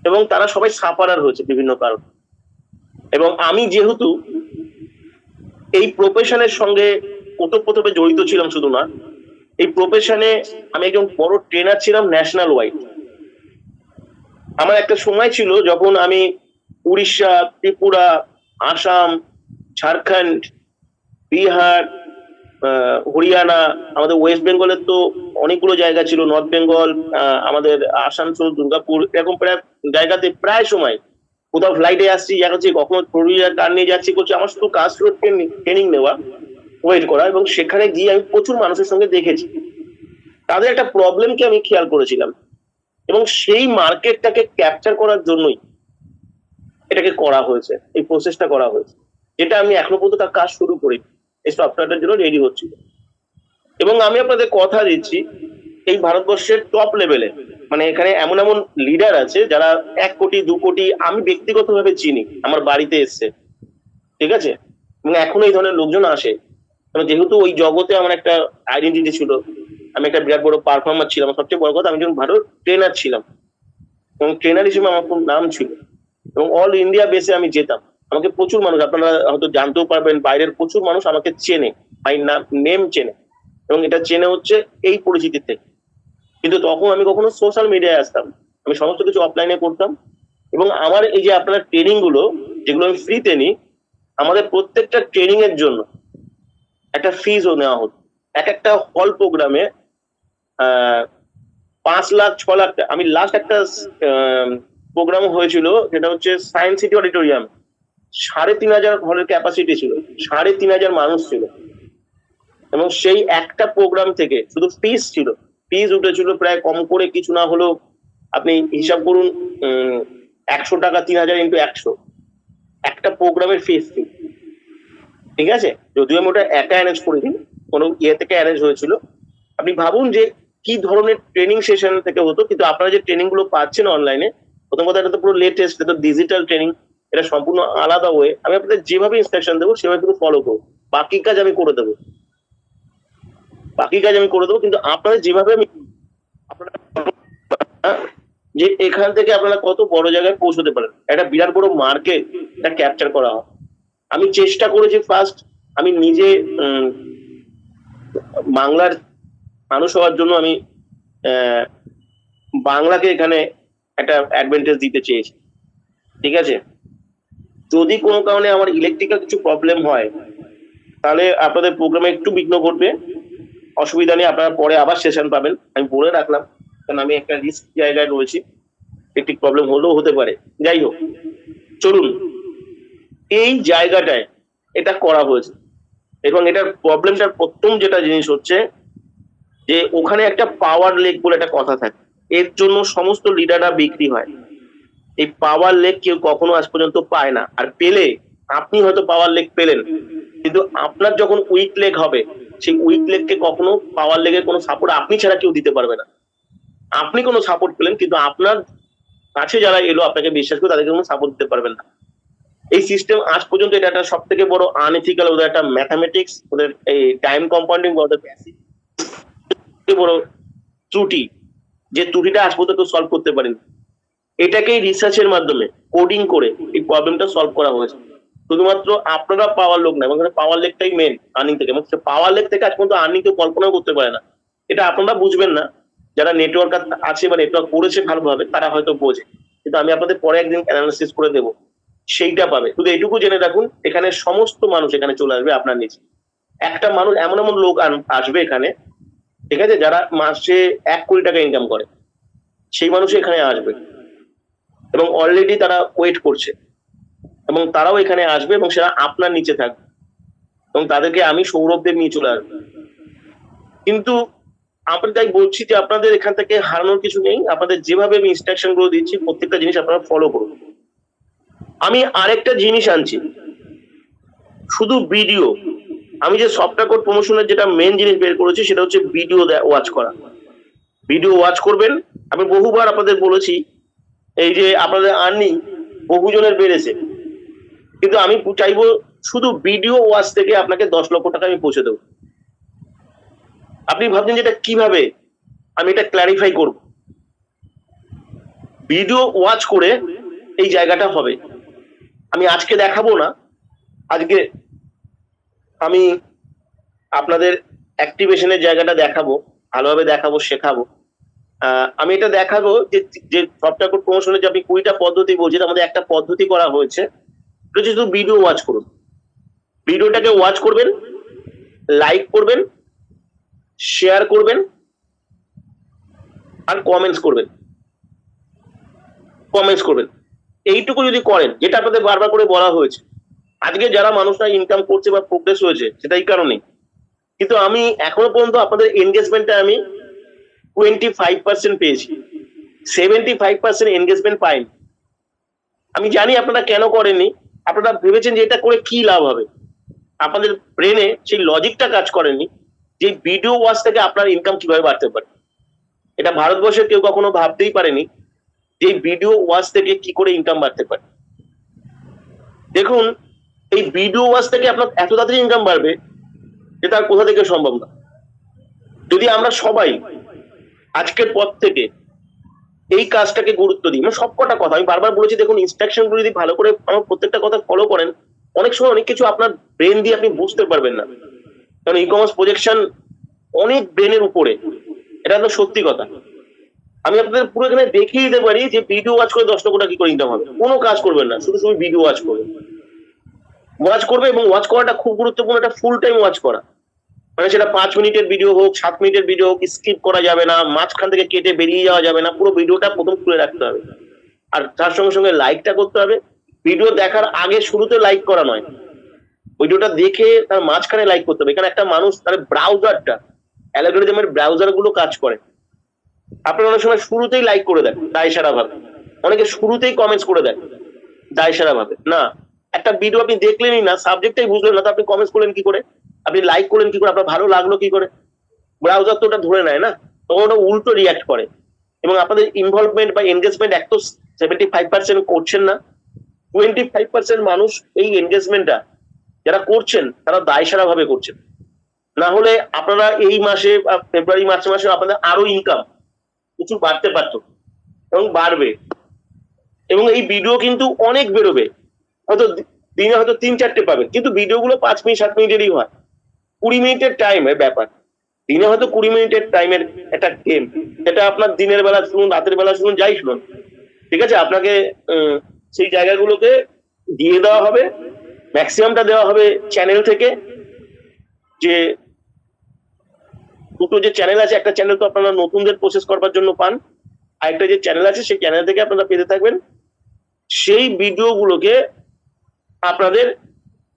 এবং তারা সবাই সাফারার হয়েছে বিভিন্ন কারণ। এবং আমি যেহেতু এই প্রফেশনের সঙ্গে ওতপ্রোতভাবে জড়িত ছিলাম, শুধু না, এই প্রফেশনে আমি একজন বড় ট্রেনার ছিলাম ন্যাশনাল ওয়াইড। আমার একটা সময় ছিল যখন আমি উড়িষ্যা, ত্রিপুরা, আসাম, ঝাড়খণ্ড, বিহার, হরিয়ানা, আমাদের ওয়েস্ট বেঙ্গলের তো অনেকগুলো জায়গা ছিল, নর্থ বেঙ্গল, আমাদের আসানসোল, দুর্গাপুর, এরকম প্রায় জায়গাতে প্রায় সময় কোথাও ফ্লাইটে আসছি, যাচ্ছি, কখনো ফোর হুইলার কার নিয়ে যাচ্ছি, করছি। আমার শুধু কাজ ছিল ট্রেনিং নেওয়া, ওয়েট করা, এবং সেখানে গিয়ে আমি প্রচুর মানুষের সঙ্গে দেখেছি তাদের একটা প্রবলেমকে আমি খেয়াল করেছিলাম, এবং সেই মার্কেটটাকে ক্যাপচার করার জন্যই এটাকে করা হয়েছে, এই প্রসেসটা করা হয়েছে। যেটা আমি এখনো পর্যন্ত তার কাজ শুরু করি, এই সফটওয়্যারটার জন্য রেডি হচ্ছিল। এবং আমি আপনাদের কথা দিচ্ছি, এই ভারতবর্ষের টপ লেভেলে মানে এখানে এমন এমন লিডার আছে যারা 1 কোটি 2 কোটি আমি ব্যক্তিগতভাবে চিনি, আমার বাড়িতে এসছে, ঠিক আছে, এবং এখনো এই ধরনের লোকজন আসে। কারণ যেহেতু ওই জগতে আমার একটা আইডেন্টিটি ছিল, আমি একটা বিরাট বড় পারফর্মার ছিলাম, সবচেয়ে বড় কথা আমি যখন ভালো ট্রেনার ছিলাম, এবং ট্রেনার হিসেবে আমার খুব নাম ছিল, এবং অল ইন্ডিয়া বেসে আমি যেতাম। আমাকে প্রচুর মানুষ, আপনারা হয়তো জানতেও পারবেন, বাইরের প্রচুর মানুষ আমাকে চেনে, মাই নেম চেনে, এবং এটা চেনে হচ্ছে এই পরিচিতি থেকে। কিন্তু তখন আমি কখনো সোশ্যাল মিডিয়ায় আসতাম, আমি সমস্ত কিছু অফলাইনে করতাম। এবং আমার এই যে আপনার ট্রেনিং গুলো যেগুলো আমি ফ্রিতে নিই, আমাদের প্রত্যেকটা ট্রেনিং এর জন্য একটা ফিজও নেওয়া হতো। এক একটা হল প্রোগ্রামে 5 লাখ 6 লাখ, আমি লাস্ট একটা প্রোগ্রাম হয়েছিল যেটা হচ্ছে সায়েন্স সিটি অডিটোরিয়াম, 3,500 হলের ক্যাপাসিটি ছিল, 3,500 মানুষ ছিল, এবং সেই একটা প্রোগ্রাম থেকে শুধু ফিজ ছিল, ফিজ উঠেছিল প্রায় কম করে কিছু না হলেও আপনি হিসাব করুন 100 টাকা, 3,000 ইন্টু 100, একটা প্রোগ্রামের ফিজ। ঠিক আছে, যদিও আমি ওটা একা অ্যারেঞ্জ করিনি, কোনো ইয়ে থেকে অ্যারেঞ্জ হয়েছিল। আপনি ভাবুন যে কি ধরনের ট্রেনিং সেশন থেকে হতো, কিন্তু আপনারা যে ট্রেনিং গুলো পাচ্ছেন অনলাইনে, প্রথম কথা এটা তো পুরো লেটেস্ট, এটা তো ডিজিটাল ট্রেনিং, এটা সম্পূর্ণ আলাদা ওয়ে। আমি আপনাদের যেভাবে ইনস্ট্রাকশন দেবো সেভাবে কিন্তু ফলো করবো, বাকি কাজ আমি করে দেবো, কিন্তু আপনাদের যেভাবে আমি আপনারা যে এখান থেকে আপনারা কত বড় জায়গায় পৌঁছতে পারেন, একটা বিরাট বড় মার্কেট এটা ক্যাপচার করা হয়। আমি চেষ্টা করেছি ফার্স্ট, আমি নিজে বাংলার মানুষ হওয়ার জন্য আমি বাংলাকে এখানে একটা অ্যাডভান্টেজ দিতে চেয়েছি। ঠিক আছে, যদি কোনো কারণে আমার ইলেকট্রিক্যাল কিছু প্রবলেম হয় তাহলে আপনাদের প্রোগ্রামে একটু বিঘ্ন ঘটবে, অসুবিধা নেই, আপনারা পরে আবার সেশন পাবেন, আমি বলে রাখলাম, কারণ আমি একটা রিস্ক জায়গায় রয়েছি, ইলেকট্রিক প্রবলেম হলেও হতে পারে। যাই হোক, চলুন, এই জায়গাটায় এটা করা হয়েছে, এবং এটার প্রবলেমটার প্রথম যেটা জিনিস হচ্ছে যে ওখানে একটা পাওয়ার লেক বলে একটা কথা থাকে, এর জন্য সমস্ত লিডাররা বিক্রি হয়। এই পাওয়ার লেক কেউ কখনো আজ পর্যন্ত পায় না, আর পেলে আপনি হয়তো পাওয়ার লেক পেলেন, কিন্তু আপনার যখন উইক লেগ হবে, সেই উইক লেগকে কখনো পাওয়ার লেগের কোনো সাপোর্ট আপনি ছাড়া কেউ দিতে পারবে না। আপনি কোনো সাপোর্ট পেলেন, কিন্তু আপনার কাছে যারা এলো আপনাকে বিশ্বাস করে তাদেরকে কোনো সাপোর্ট দিতে পারবেন না। এই সিস্টেম আজ পর্যন্ত এটা একটা সব থেকে বড় আনএথিক্যাল, ওদের একটা ম্যাথামেটিক্স, ওদের এই টাইম কম্পাউন্ডিং, ওদের বড় ত্রুটি, যে ত্রুটিটা আজ পর্যন্ত সলভ করতে পারেনি। এটাকেই রিসার্চের মাধ্যমে কোডিং করে এই প্রবলেমটা সলভ করা হয়েছে। শুধুমাত্র আপনারা পাওয়ার লোক না, এবং পাওয়ার লেগটাই মেন আর্নিং থেকে, এবং পাওয়ার লেগ থেকে আজ পর্যন্ত আর্নিং কেউ কল্পনাও করতে পারে না। এটা আপনারা বুঝবেন না, যারা নেটওয়ার্ক আছে বা নেটওয়ার্ক করেছে ভালোভাবে তারা হয়তো বোঝে, কিন্তু আমি আপনাদের পরে একদিন অ্যানালিসিস করে দেবো, সেইটা পাবে। শুধু এইটুকু জেনে রাখুন, এখানে সমস্ত মানুষ এখানে চলে আসবে আপনার নিচে। একটা মানুষ, এমন এমন লোক আসবে এখানে, ঠিক আছে, যারা মাসে 1 কোটি টাকা ইনকাম করে, সেই মানুষ এখানে আসবে, এবং অলরেডি তারা ওয়েট করছে, এবং তারাও এখানে আসবে, এবং সেটা আপনার নিচে থাকবে, এবং তাদেরকে আমি সৌরভদের নিয়ে চলে আসবো। কিন্তু আমি তাই বলছি যে আপনাদের এখান থেকে হারানোর কিছু নেই, আপনাদের যেভাবে আমি ইনস্ট্রাকশন গুলো দিচ্ছি প্রত্যেকটা জিনিস আপনারা ফলো করুন। আমি আরেকটা জিনিস আনছি, শুধু ভিডিও। আমি যে সফটওয়্যার কোড প্রমোশনের যেটা মেন জিনিস বের করেছি সেটা হচ্ছে ভিডিও ওয়াচ করা। ভিডিও ওয়াচ করবেন। আমি বহুবার আপনাদের বলেছি এই যে আপনাদের আর্নিং বহুজনের বেড়েছে, কিন্তু আমি চাইবো শুধু ভিডিও ওয়াচ থেকে আপনাকে 10 লক্ষ টাকা আমি পৌঁছে দেবো। আপনি ভাবছেন যে এটা কিভাবে, আমি এটা ক্ল্যারিফাই করব। ভিডিও ওয়াচ করে এই জায়গাটা হবে। আমি আজকে দেখাবো না, আজকে আমি আপনাদের অ্যাক্টিভেশনের জায়গাটা দেখাবো, ভালোভাবে দেখাবো, শেখাবো। আমি এটা দেখাবো যে সফটওয়্যার কোড প্রমোশনের যে আপনি 20টা পদ্ধতি বলছি, তার মধ্যে একটা পদ্ধতি করা হয়েছে, শুধু ভিডিও ওয়াচ করুন। ভিডিওটাকে ওয়াচ করবেন, লাইক করবেন, শেয়ার করবেন, আর কমেন্টস করবেন। এইটুকু যদি করেন, যেটা আপনাদের বারবার করে বলা হয়েছে, আজকে যারা মানুষরা ইনকাম করছে বা প্রোগ্রেস হয়েছে সেটা এই কারণে। কিন্তু আমি এখনো পর্যন্ত আপনাদের এনগেজমেন্টটা আমি 25% পেয়েছি, 75% এনগেজমেন্ট পাইনি। আমি জানি আপনারা কেন করেননি, আপনারা ভেবেছেন যে এটা করে কি লাভ হবে, আপনাদের ব্রেনে সেই লজিকটা কাজ করেনি যে ভিডিও ওয়াচ থেকে আপনার ইনকাম কিভাবে বাড়তে পারে। এটা ভারতবর্ষের কেউ কখনো ভাবতেই পারেনি যে ভিডিও ওয়াচ থেকে কি করে ইনকাম বাড়তে পারে। দেখুন, এই ভিডিও ওয়াচ থেকে আপনার এত তাড়াতাড়ি ইনকাম বাড়বে এটা আর কোথা থেকে সম্ভব না। যদি আমরা সবাই আজকের পর থেকে এই কাজটাকে গুরুত্ব দিই, মানে সবকটা কথা আমি বারবার বলেছি, দেখুন ইনস্ট্রাকশন গুলো যদি ভালো করে আমার প্রত্যেকটা কথা ফলো করেন, অনেক সময় অনেক কিছু আপনার ব্রেন দিয়ে আপনি বুঝতে পারবেন না, কারণ ই কমার্স প্রজেকশন অনেক ব্রেনের উপরে, এটা একদম সত্যি কথা। আমি আপনাদের পুরো এখানে দেখিয়ে দিতে পারি যে ভিডিও ওয়াচ করে 10 লক্ষ টাকা কি করে ইনকাম হবে। কোনো কাজ করবেন না, শুধু শুধু ভিডিও ওয়াচ করবেন, ওয়াচ করবে, এবং ওয়াচ করাটা খুব গুরুত্বপূর্ণ, একটা ফুল টাইম ওয়াচ করা, মানে সেটা 5 মিনিটের ভিডিও হোক, 7 মিনিটের ভিডিও হোক, স্কিপ করা যাবে না, মাঝখান থেকে কেটে বেরিয়ে যাওয়া যাবে না, পুরো ভিডিওটা প্রথম খুলে রাখতে হবে। আর তার সঙ্গে সঙ্গে লাইকটা করতে হবে। ভিডিও দেখার আগে শুরুতে লাইক করা নয়, ভিডিওটা দেখে তার মাঝখানে লাইক করতে হবে। এখানে একটা মানুষ তার ব্রাউজারটা, অ্যালগরিদমের ব্রাউজার গুলো কাজ করে। আপনারা অনেক সময় শুরুতেই লাইক করে দেন দায়সারা ভাবে, অনেকে শুরুতেই কমেন্টস করে দেন দায়সারা ভাবে। না, একটা ভিডিও আপনি দেখলেনই না, সাবজেক্টটাই বুঝলেন না, তো আপনি কমেন্টস করলেন কি করে, আপনি লাইক করলেন কি করে, আপনার ভালো লাগলো কি করে? ব্রাউজার তো ওটা ধরে নেয় না, তখন ওটা উল্টো রিয়াক্ট করে, এবং আপনাদের ইনভলভমেন্ট বা এনগেজমেন্ট এক তো 75% করছেন না, 25% মানুষ এই এনগেজমেন্টটা যারা করছেন তারা দায়সারা ভাবে করছেন। না হলে আপনারা এই মাসে ফেব্রুয়ারি মার্চ মাসে আপনাদের আরো ইনকাম প্রচুর বাড়তে পারতো এবং বাড়বে, এবং এই ভিডিও কিন্তু অনেক বেরোবে, হয়তো দিনে হয়তো 3-4টে পাবেন, কিন্তু ভিডিওগুলো 5 মিনিট 7 মিনিটেরই হয়, 20 মিনিটের টাইমের ব্যাপার। দিনে হয়তো 20 মিনিটের টাইমের একটা গেম, এটা আপনার দিনের বেলা শুনুন, রাতের বেলা শুনুন, যাই শুনুন, ঠিক আছে, আপনাকে সেই জায়গাগুলোকে দিয়ে দেওয়া হবে, ম্যাক্সিমামটা দেওয়া হবে চ্যানেল থেকে। যে দুটো যে চ্যানেল আছে, একটা চ্যানেল তো আপনারা নতুনদের প্রসেস করবার জন্য পান, আর একটা যে চ্যানেল আছে সেই চ্যানেল থেকে আপনারা পেতে থাকবেন। সেই ভিডিওগুলোকে আপনাদের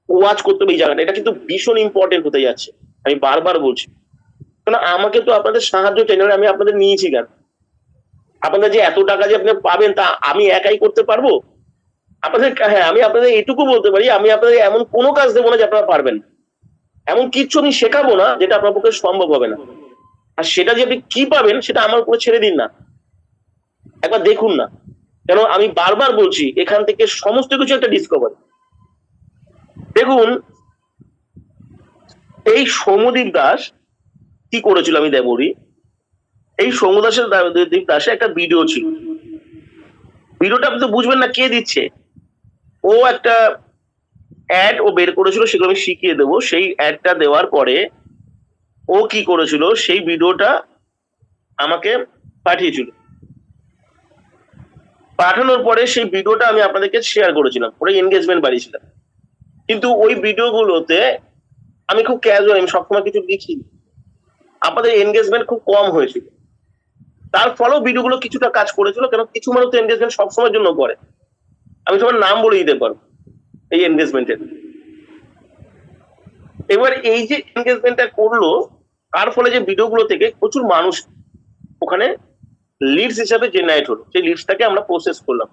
ওয়াচ করতে হবে এই জায়গাটা, এটা কিন্তু ভীষণ ইম্পর্টেন্ট হতে যাচ্ছে, আমি বারবার বলছি। কারণ আমাকে তো আপনাদের সাহায্য চাই, আমি আপনাদের নিয়েছি কেন? আপনাদের যে এত টাকা যে আপনি পাবেন তা আমি একাই করতে পারবো আপনাদের? হ্যাঁ, আমি আপনাদের এইটুকু বলতে পারি, আমি আপনাদের এমন কোনো কাজ দেবো না যে আপনারা পারবেন, এমন কিচ্ছু আমি শেখাবো না যেটা আপনার পক্ষে সম্ভব হবে না। আর সেটা যে আপনি কি পাবেন সেটা আমার উপরে ছেড়ে দিন না, একবার দেখুন না। কেন আমি বারবার বলছি, এখান থেকে সমস্ত কিছু একটা ডিসকভার। দেখুন, এই সৌম্যদীপ দাস কি করেছিল আমি বলি। এই সৌম্যদীপ দাসের একটা ভিডিও ছিল, ভিডিওটা আপনি তো বুঝবেন না কে দিচ্ছে, ও একটা অ্যাড ও বের করেছিল, সেগুলো আমি শিখিয়ে দেবো। সেই অ্যাডটা দেওয়ার পরে ও কি করেছিল, সেই ভিডিওটা আমাকে পাঠিয়েছিল, পাঠানোর পরে সেই ভিডিওটা আমি আপনাদেরকে শেয়ার করেছিলাম, ওরা এনগেজমেন্ট বাড়িয়েছিলাম। কিন্তু ওই ভিডিওগুলোতে আমি খুব ক্যাজুয়াল, আমি সবসময় কিছু লিখি, আপনাদের এনগেজমেন্ট খুব কম হয়েছিল। তার ফলেও ভিডিওগুলো কিছুটা কাজ করেছিল, কেন কিছু মানুষ তো এনগেজমেন্ট সবসময়ের জন্য করে, আমি সবার নাম বলে দিতে পারবো এই এনগেজমেন্টের। এবার এই যে এনগেজমেন্টটা করলো, তার ফলে যে ভিডিওগুলো থেকে প্রচুর মানুষ ওখানে লিডস হিসাবে জেনারেট হলো, সেই লিডসটাকে আমরা প্রসেস করলাম।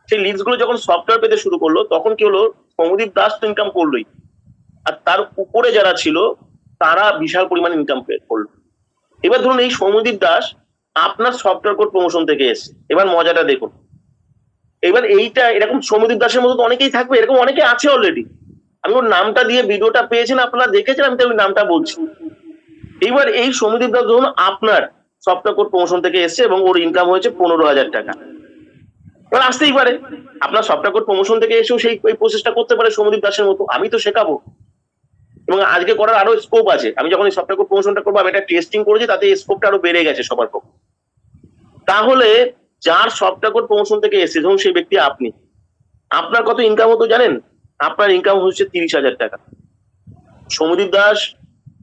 সেই লিডস গুলো যখন সফটওয়্যার পেতে শুরু করলো, তখন কি হলো, সৌম্যদীপ দাস তো ইনকাম করলোই, আর তার উপরে যারা ছিল তারা বিশাল পরিমাণ ইনকাম করলো। এবার ধরুন এই সৌম্যদীপ দাস আপনার সফটওয়্যার কোড প্রমোশন থেকে এসছে, এবার মজাটা দেখুন। এবার এইটা এরকম সৌম্যদীপ দাসের মতো তো অনেকেই থাকবে, এরকম অনেকে আছে অলরেডি, আমি ওর নামটা দিয়ে ভিডিওটা পেয়েছেন, আপনারা দেখেছেন, আমি তো ওই নামটা বলছি। এইবার এই সৌম্যদীপ দাস ধরুন আপনার সফটওয়্যার কোড প্রমোশন থেকে এসছে এবং ওর ইনকাম হয়েছে 15,000 টাকা। এবার আসতেই পারে আপনার সফটওয়্যার কোড প্রমোশন থেকে এসেও সেই প্রসেসটা করতে পারে সৌম্যদীপ দাসের মতো, আমি তো শেখাবো, এবং আজকে করার আরো স্কোপ আছে। আমি যখন এই সফটওয়্যার কোড প্রমোশনটা করবো, আমি একটা টেস্টিং করেছি, তাতে স্কোপটা আরো বেড়ে গেছে সবার পক্ষে। তাহলে যার সফটওয়্যার কোড প্রমোশন থেকে এসেছে, ধরুন সেই ব্যক্তি আপনি, আপনার কত ইনকাম হতো জানেন? আপনার ইনকাম হচ্ছে 30,000 টাকা। সৌম্যদীপ দাস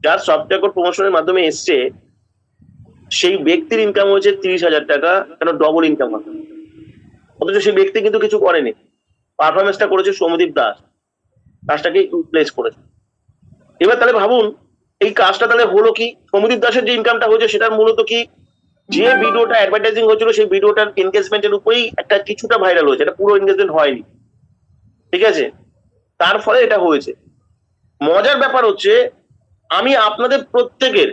যার সফটওয়্যার কোড প্রমোশনের মাধ্যমে এসছে, সেই ব্যক্তির ইনকাম হয়েছে 30,000 টাকা, কেন ডবল ইনকাম হবে। অথচ সেই ব্যক্তি কিন্তু কিছু করেনি, পারফরমেন্সটা করেছে সৌম্যদীপ দাস, কাজটাকে প্লেস করেছে। এবার তাহলে ভাবুন এই কাজটা তাহলে হলো কি, সৌম্যদীপ দাসের যে ইনকামটা হয়েছে সেটার মূলত কি, যে ভিডিওটা অ্যাডভার্টাইজিং হয়েছিল সেই ভিডিওটার এনগেজমেন্টের উপরেই একটা কিছুটা ভাইরাল হয়েছে, এটা পুরো এনগেজমেন্ট হয়নি। ঠিক আছে, তার ফলে এটা হয়েছে। মজার ব্যাপার হচ্ছে আমি আপনাদের প্রত্যেকের,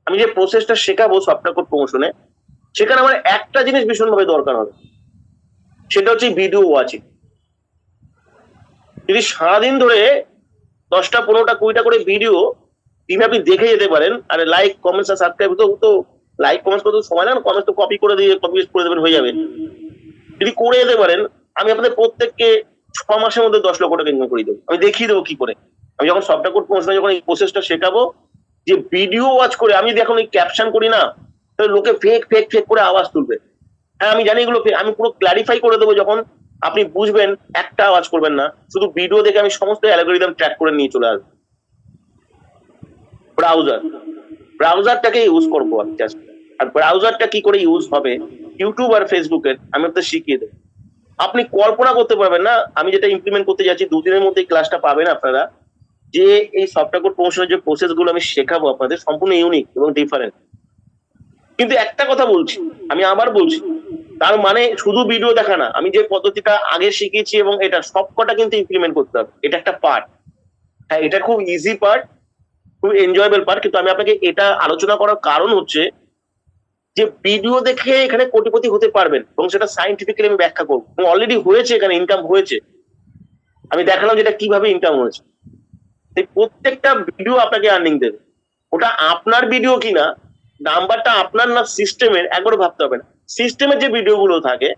আমি যে প্রসেসটা শেখাবো সফটওয়্যার কোড প্রমোশনে, সেখানে আমার একটা জিনিস ভীষণভাবে দরকার হবে, সেটা হচ্ছে ভিডিও ওয়াচিং। যদি সারাদিন ধরে 10টা 15টা 20টা করে ভিডিও দিনে আপনি দেখে যেতে পারেন, আর লাইক কমেন্টস আর সাবস্ক্রাইব তো লাইক কমেন্টস করতে সময় না, কমেন্টস তো কপি করে দিয়ে কপি করে দেবেন, হয়ে যাবে। যদি করে যেতে পারেন, আমি আপনাদের প্রত্যেককে 6 মাসের মধ্যে 10 লক্ষ টাকা ইনকাম করে দেবো। আমি দেখিয়ে দেবো কি করে। আমি যখন সফটওয়্যার কোড প্রমোশনে যখন এই প্রসেসটা শেখাবো, যে ভিডিও ওয়াচ করে, আমি যদি এখন এই ক্যাপশন করি না, তাহলে লোকে ফেক ফেক ফেক করে আওয়াজ তুলবে। হ্যাঁ আমি জানি এগুলো আমি পুরো ক্ল্যারিফাই করে দেবো, যখন আপনি বুঝবেন একটা আওয়াজ করবেন না, শুধু ভিডিও দেখে আমি সমস্ত অ্যালগরিদম ট্র্যাক করে নিয়ে চলে আসবো। ব্রাউজারটাকে ইউজ করবো আমি জাস্ট, আর ব্রাউজারটা কি করে ইউজ হবে ইউটিউব আর ফেসবুকের আমি আপনাদের শিখিয়ে দেবো। আপনি কল্পনা করতে পারবেন না আমি যেটা ইমপ্লিমেন্ট করতে যাচ্ছি, 2 দিনের মধ্যে ক্লাসটা পাবেন আপনারা, যে এই সফটওয়্যার কোড প্রমোশনের যে প্রসেস গুলো আমি শেখাবো আপনাদের সম্পূর্ণ ইউনিক এবং ডিফারেন্ট। কিন্তু একটা কথা বলছি, আমি আবার বলছি, তার মানে শুধু ভিডিও দেখা না, আমি যে পদ্ধতিটা আগে শিখিয়েছি এবং এটা সবকটা কিন্তু ইমপ্লিমেন্ট করতে হবে। এটা একটা পার্ট, হ্যাঁ এটা খুব ইজি পার্ট, খুব এনজয়েবল পার্ট, কিন্তু আমি আপনাকে এটা আলোচনা করার কারণ হচ্ছে যে ভিডিও দেখে এখানে কোটিপতি হতে পারবেন, এবং সেটা সাইন্টিফিক্যালি আমি ব্যাখ্যা করবো, এবং অলরেডি হয়েছে, এখানে ইনকাম হয়েছে, আমি দেখালাম যেটা কিভাবে ইনকাম হয়েছে। এই প্রত্যেকটা ভিডিও আপনাকে আর্নিং দেবে। ওটা আপনার ভিডিও কিনা, নাম্বারটা আপনার না সিস্টেমের, একবার ভাবতে হবে না। সিস্টেমের যে ভিডিও গুলো থাকে,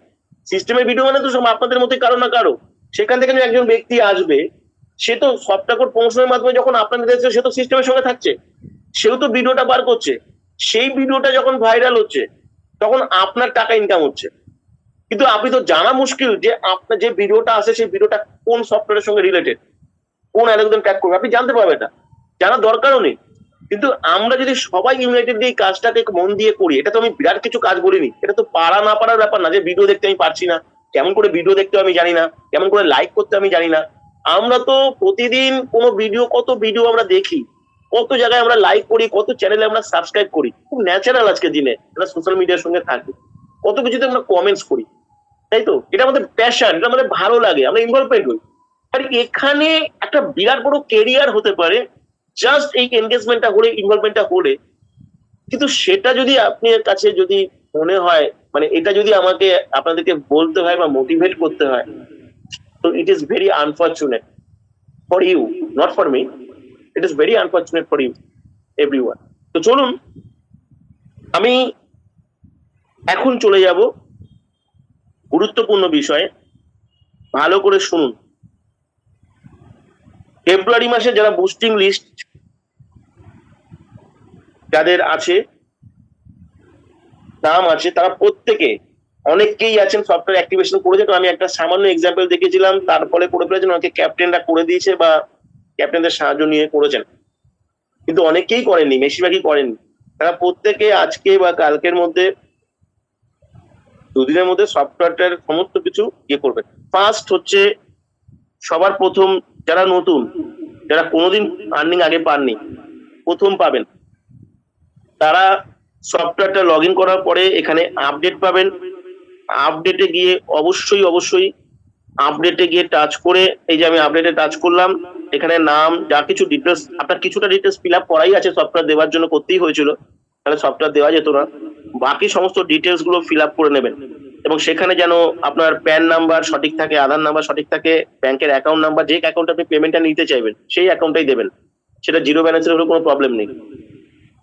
সিস্টেমের ভিডিও মানে তো সব আপনাদের মধ্যে কারো না কারো, সেখান থেকে একজন ব্যক্তি আসবে, সে তো সফটওয়্যার কোড প্রমোশনের মাধ্যমে যখন আপনাদের দেখছে, সে তো সিস্টেমের সঙ্গে থাকছে, সেও তো ভিডিওটা বার করছে, সেই ভিডিওটা যখন ভাইরাল হচ্ছে তখন আপনার টাকা ইনকাম হচ্ছে। কিন্তু আপনি তো জানা মুশকিল যে আপনার যে ভিডিওটা আছে সেই ভিডিওটা কোন সফটওয়্যারের সঙ্গে রিলেটেড, কোন অ্যালগরিদম ট্র্যাক করবে, আপনি জানতে পারবেন না, জানার দরকারও নেই। কিন্তু আমরা যদি সবাই ইউনাইটেড দিয়ে কাজটাকে মন দিয়ে করি, এটা তো আমি বিরাট কিছু কাজ বলিনি, এটা তো পারা না পারার ব্যাপার না, যে ভিডিও দেখতে আমি পারছি না, কেমন করে ভিডিও দেখতে আমি জানি না, কেমন করে লাইক করতে আমি জানি না। আমরা তো প্রতিদিন কোনো ভিডিও, কত ভিডিও আমরা দেখি, কত জায়গায় আমরা লাইক করি, কত চ্যানেলে আমরা সাবস্ক্রাইব করি, খুব ন্যাচারাল আজকের দিনে আমরা সোশ্যাল মিডিয়ার সঙ্গে থাকি, কত কিছুতে আমরা কমেন্টস করি, তাই তো? এটা আমাদের প্যাশন, এটা আমাদের ভালো লাগে, আমরা ইনভলভমেন্ট হই। আর এখানে একটা বিরাট বড় কেরিয়ার হতে পারে জাস্ট এই এনগেজমেন্টটা হলে, ইনভলভমেন্টটা হলে। কিন্তু সেটা যদি আপনার কাছে যদি মনে হয়, মানে এটা যদি আমাকে আপনাদেরকে বলতে হয় বা মোটিভেট করতে হয়, তো it is very unfortunate for you, not for me, it is very unfortunate for you everyone. তো চলুন আমি এখন চলে যাব গুরুত্বপূর্ণ বিষয়ে, ভালো করে শুনুন। ফেব্রুয়ারি মাসে যারা বুস্টিং লিস্ট যাদের আছে, নাম আছে, তারা প্রত্যেকে, অনেকেই আছেন সফটওয়্যার অ্যাক্টিভেশন করেছে। তো আমি একটা সামান্য এক্সাম্পল দেখিয়েছিলাম, তারপরে করে ফেলেছেন, অনেকে ক্যাপ্টেনরা করে দিয়েছে বা ক্যাপ্টেনদের সাহায্য নিয়ে করেছেন, কিন্তু অনেকেই করেননি, বেশিরভাগই করেননি। তারা প্রত্যেকে আজকে বা কালকের মধ্যে, 2 দিনের মধ্যে সফটওয়্যারটার সমস্ত কিছু ইয়ে করবেন। ফার্স্ট হচ্ছে সবার প্রথম, যারা নতুন, যারা কোনোদিন আর্নিং আগে পাননি, প্রথম পাবেন, তারা সফটওয়্যারটা লগ ইন করার পরে এখানে আপডেট পাবেন। আপডেটে গিয়ে অবশ্যই আপডেটে গিয়ে টাচ করে, এই যে আমি আপডেটে টাচ করলাম, এখানে নাম, যা কিছু ডিটেলস, আপনার কিছুটা ডিটেলস ফিল আপ করাই আছে, সফটওয়্যার দেওয়ার জন্য করতেই হয়েছিল, তাহলে সফটওয়্যার দেওয়া যেত না। বাকি সমস্ত ডিটেলস গুলো ফিল আপ করে নেবেন, এবং সেখানে যেন আপনার প্যান নাম্বার সঠিক থাকে, আধার নাম্বার সঠিক থাকে, ব্যাংকের অ্যাকাউন্ট নাম্বার, যে অ্যাকাউন্টে আপনি পেমেন্টটা নিতে চাইবেন সেই অ্যাকাউন্টটাই দেবেন, সেটা জিরো ব্যালেন্সের হলে কোনো প্রবলেম নেই।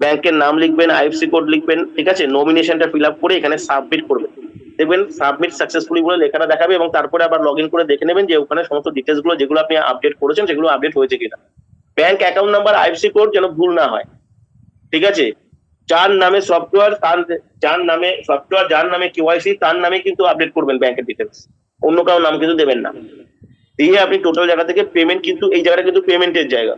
ব্যাংকের নাম লিখবেন, আইএফসি কোড লিখবেন, ঠিক আছে, নমিনেশনটা ফিল আপ করে এখানে সাবমিট করবেন, দেখবেন সাবমিট সাকসেসফুলি বলে লেখাটা দেখাবে, এবং তারপরে আবার লগ ইন করে দেখে নেবেন যে ওখানে সমস্ত ডিটেলস গুলো যেগুলো আপনি আপডেট করেছেন সেগুলো আপডেট হয়েছে কিনা। Bank account number, IFC code যেন ভুল না হয়, ঠিক আছে। যার নামে সফটওয়্যার, যার নামে কেওয়াইসি, তার নামে কিন্তু আপডেট করবেন ব্যাংকের ডিটেলস, অন্য কারো নাম কিন্তু দেবেন না। দিয়ে আপনি টোটাল জায়গা থেকে পেমেন্ট, কিন্তু এই জায়গাটা কিন্তু পেমেন্টের জায়গা,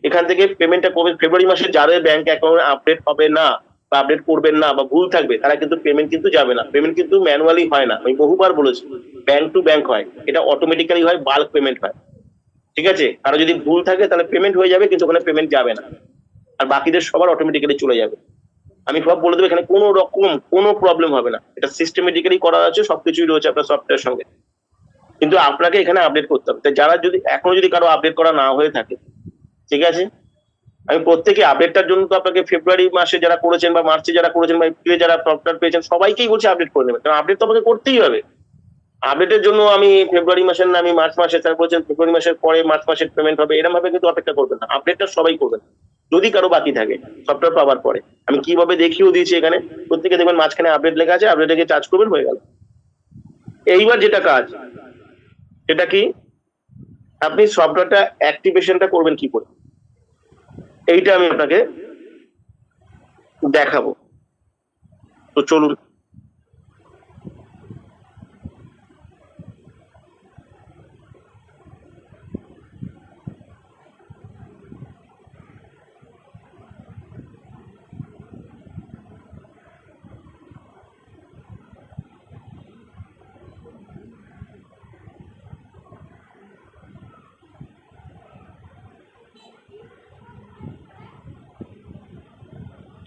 এখান থেকে পেমেন্টটা কবে, ফেব্রুয়ারি মাসে যাদের ব্যাংক অ্যাকাউন্ট আপডেট হবে না বা আপডেট করবেন না বা ভুল থাকবে, তারা কিন্তু পেমেন্ট কিন্তু যাবে না। পেমেন্ট কিন্তু ম্যানুয়ালি হয় না, আমি বহুবার বলেছি, ব্যাংক টু ব্যাংক হয়, এটা অটোমেটিক্যালি হয়, বাল্ক পেমেন্ট হয়, ঠিক আছে। আর যদি ভুল থাকে তাহলে পেমেন্ট হয়ে যাবে, কিন্তু ওখানে পেমেন্ট যাবে না, আর বাকিদের সবার অটোমেটিক্যালি চলে যাবে। আমি সব বলে দেবো, এখানে কোনো রকম কোনো প্রবলেম হবে না, এটা সিস্টেমেটিক্যালি করা আছে, সবকিছুই রয়েছে আপনার সফটওয়্যার সঙ্গে। কিন্তু আপনাকে এখানে আপডেট করতে হবে। তাই যারা যদি এখনো যদি কারো আপডেট করা না হয়ে থাকে, ঠিক আছে, আমি প্রত্যেকে আপডেটটার জন্য তো আপনাকে ফেব্রুয়ারি মাসে যারা করেছেন বা মার্চে যারা করেছেন বা এপ্রিলে যারা সফটওয়্যার পেয়েছেন সবাইকেই বলছি আপডেট করে নেবেন, কারণ আপডেট তো আপনাকে করতেই হবে। আপডেটের জন্য আমি ফেব্রুয়ারি মাসের না আমি মার্চ মাসে, তারা বলছেন ফেব্রুয়ারি মাসের পরে মার্চ মাসের পেমেন্ট হবে, এরকম ভাবে কিন্তু অপেক্ষা করবেন না, আপডেটটা সবাই করবেন। যদি কারো বাকি থাকে সফটওয়্যার পাওয়ার পরে, আমি কিভাবে দেখিয়েও দিয়েছি এখানে, প্রত্যেকে দেখবেন মাঝখানে আপডেট লেখা আছে, আপডেটে গিয়ে চার্জ করবেন, হয়ে গেল। এইবার যেটা কাজ, সেটা কি, আপনি সফটওয়্যারটা অ্যাক্টিভেশনটা করবেন কি করে, এইটা আমি আপনাকে দেখাবো। তো চলুন।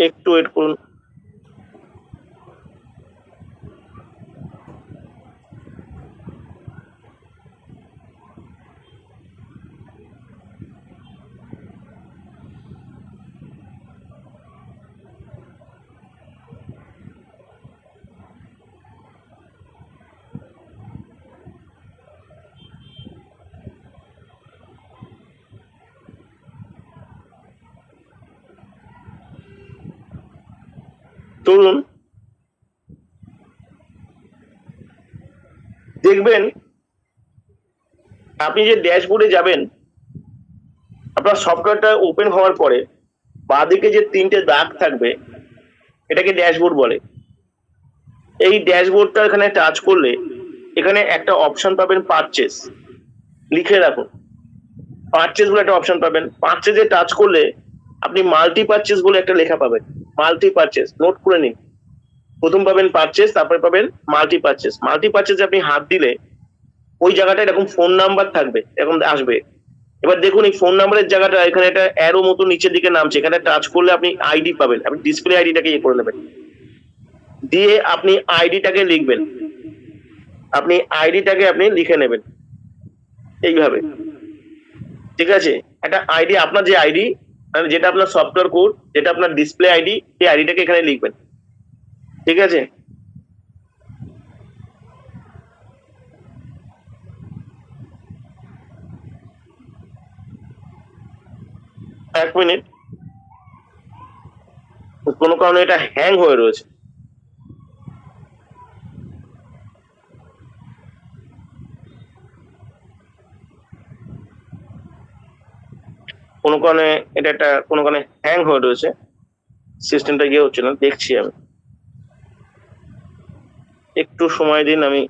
একটু ওয়েট করুন। চলুন, দেখবেন আপনি যে ড্যাশবোর্ডে যাবেন, আপনার সফটওয়্যারটা ওপেন হওয়ার পরে বাঁদিকে যে তিনটে দাগ থাকবে, এটাকে ড্যাশবোর্ড বলে। এই ড্যাশবোর্ডটা এখানে টাচ করলে এখানে একটা অপশন পাবেন পারচেস, লিখে রাখুন, পারচেস বলে একটা অপশন পাবেন। পারচেসে টাচ করলে আপনি মাল্টি পারচেস বলে একটা লেখা পাবেন, মাল্টি পারচেস, নোট করে নিন। প্রথম পাবেন পারচেস, তারপরে পাবেন মাল্টি পারচেস। মাল্টি পারচেসে আপনি হাত দিলে ওই জায়গাটা এরকম ফোন নাম্বার থাকবে, এরকম আসবে। এবার দেখুন এই ফোন নাম্বারের জায়গাটা এখানে একটা অ্যারো মতো নিচের দিকে নামছে, এখানে টাচ করলে আপনি আইডি পাবেন, আপনি ডিসপ্লে আইডিটাকে ইয়ে করে নেবেন, দিয়ে আপনি আইডিটাকে লিখবেন, আপনি আইডিটাকে আপনি লিখে নেবেন এইভাবে, ঠিক আছে। একটা আইডি, আপনার যে আইডি মানে যেটা আপনার সফটওয়্যার কোড, যেটা আপনার ডিসপ্লে আইডি, সেই আইডিটাকে এখানে লিখবেন, ঠিক আছে। এক মিনিট, কোনো কারণে এটা হ্যাং হয়ে রয়েছে। কোনো কারণে এটা একটা কোনো কারণে হ্যাং হয়ে রয়েছে, সিস্টেমটা গিয়ে হচ্ছে না, দেখছি আমি, একটু সময় দিন। আমি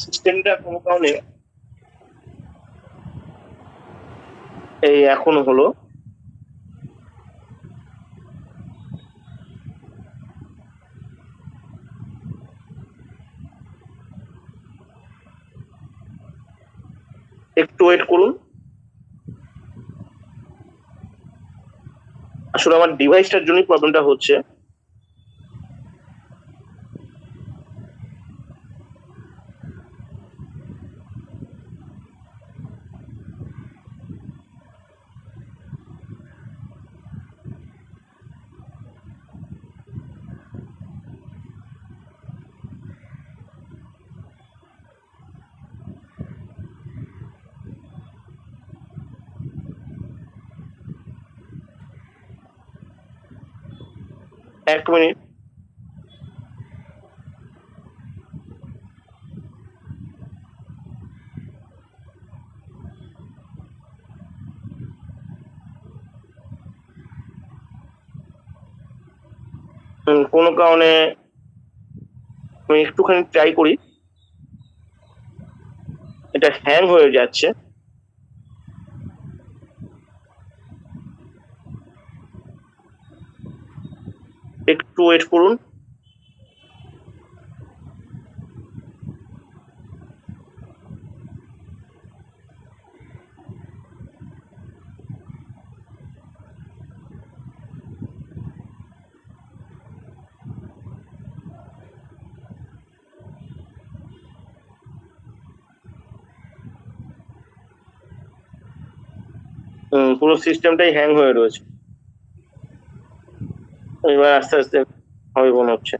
সিস্টেমটা কোনো কারণে এই এখনো হলো, একটু ওয়েট করুন। আসলে আমার ডিভাইসটার জন্যই প্রবলেমটা হচ্ছে। এক মিনিট, কোনো কারণে আমি একটুখানি ট্রাই করি, এটা হ্যাং হয়ে যাচ্ছে। একটু ওয়েট করুন। পুরো সিস্টেমটাই হ্যাং হয়ে রয়েছে। এবার আস্তে আস্তে হবে মনে হচ্ছে।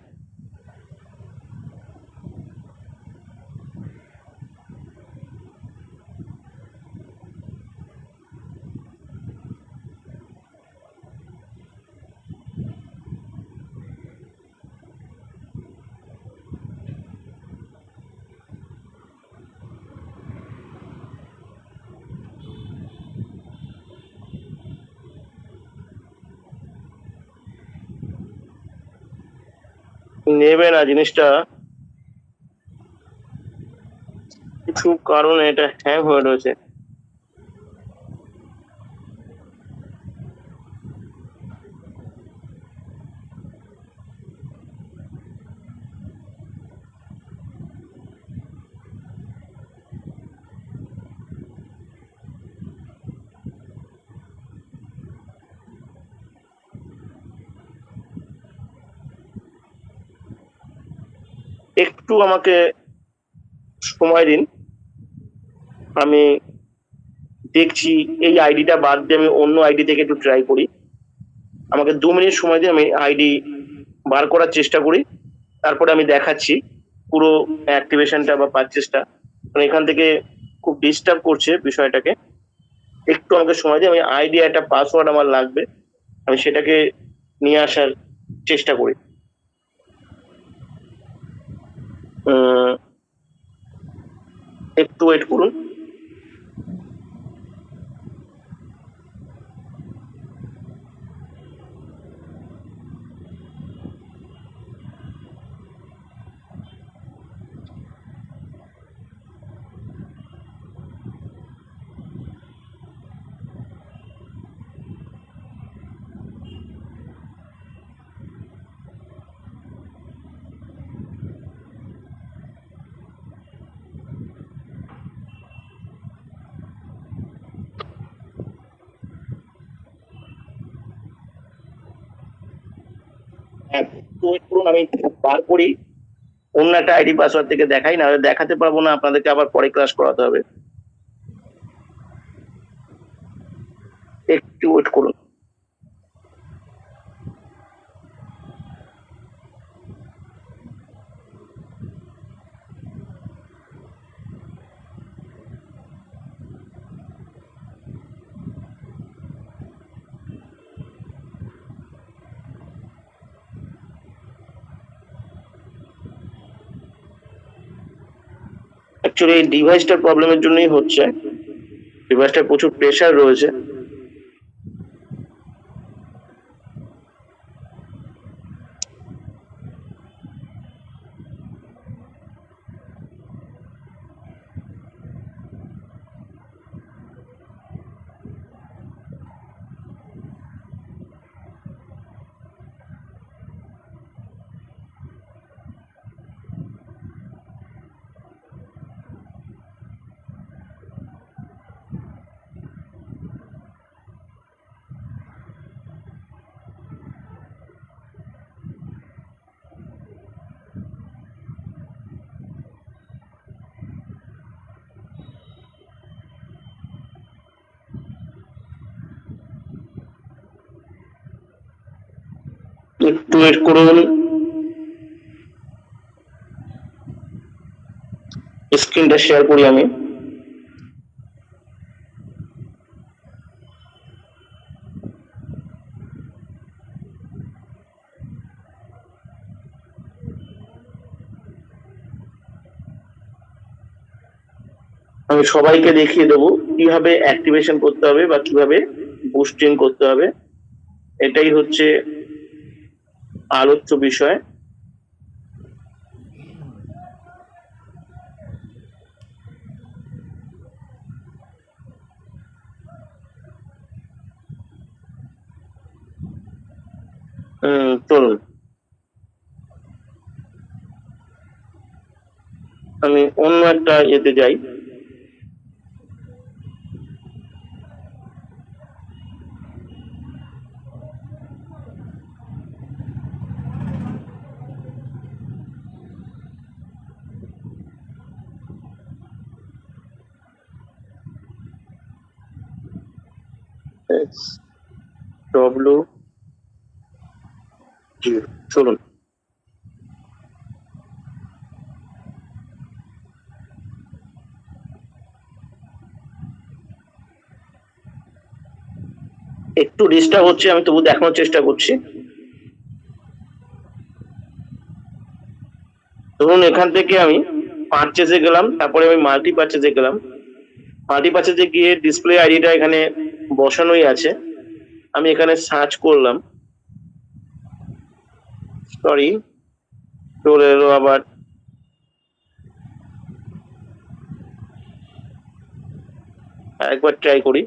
নেবে না জিনিসটা, কিছু কারণে এটা হ্যাং হয়ে রয়েছে। একটু আমাকে সময় দিন, আমি দেখছি এই আইডিটা বাদ দিয়ে আমি অন্য আইডি থেকে একটু ট্রাই করি। আমাকে 2 মিনিট সময় দিয়ে আমি আইডি বার করার চেষ্টা করি, তারপরে আমি দেখাচ্ছি পুরো অ্যাক্টিভেশনটা বা পারচেসটা। মানে এখান থেকে খুব ডিস্টার্ব করছে বিষয়টাকে। একটু আমাকে সময় দিয়ে আমি আইডি একটা পাসওয়ার্ড আমার লাগবে, আমি সেটাকে নিয়ে আসার চেষ্টা করি। একটু ওয়েট করুন। একটু ওয়েট করুন, আমি বার করি, অন্য একটা আইডি পাসওয়ার্ড থেকে দেখাই, না দেখাতে পারবো না, আপনাদেরকে আবার পরে ক্লাস করাতে হবে। একটু ওয়েট করুন। অ্যাকচুয়ালি এই ডিভাইসটার প্রবলেমের জন্যই হচ্ছে, ডিভাইসটার প্রচুর প্রেসার রয়েছে। একটু ওয়েট করুন, স্ক্রিনটা শেয়ার করি আমি। আমি সবাইকে দেখিয়ে দেবো কিভাবে অ্যাক্টিভেশন করতে হবে বা কিভাবে বুস্টিং করতে হবে, এটাই হচ্ছে আলোচ্য বিষয়। চলুন আমি অন্য একটা এতে যাই। XW0 চলুন একটু ডিস্টার্ব হচ্ছে, আমি তবু দেখানোর চেষ্টা করছি। ধরুন এখান থেকে আমি পারচেজে গেলাম, তারপরে আমি মাল্টি পারচেজে গেলাম। মাল্টি পারচেজে গিয়ে ডিসপ্লে আইডিটা এখানে বসানোই আছে, আমি এখানে সার্চ করলাম, সরি চলে এলো আবার। একবার ট্রাই করি।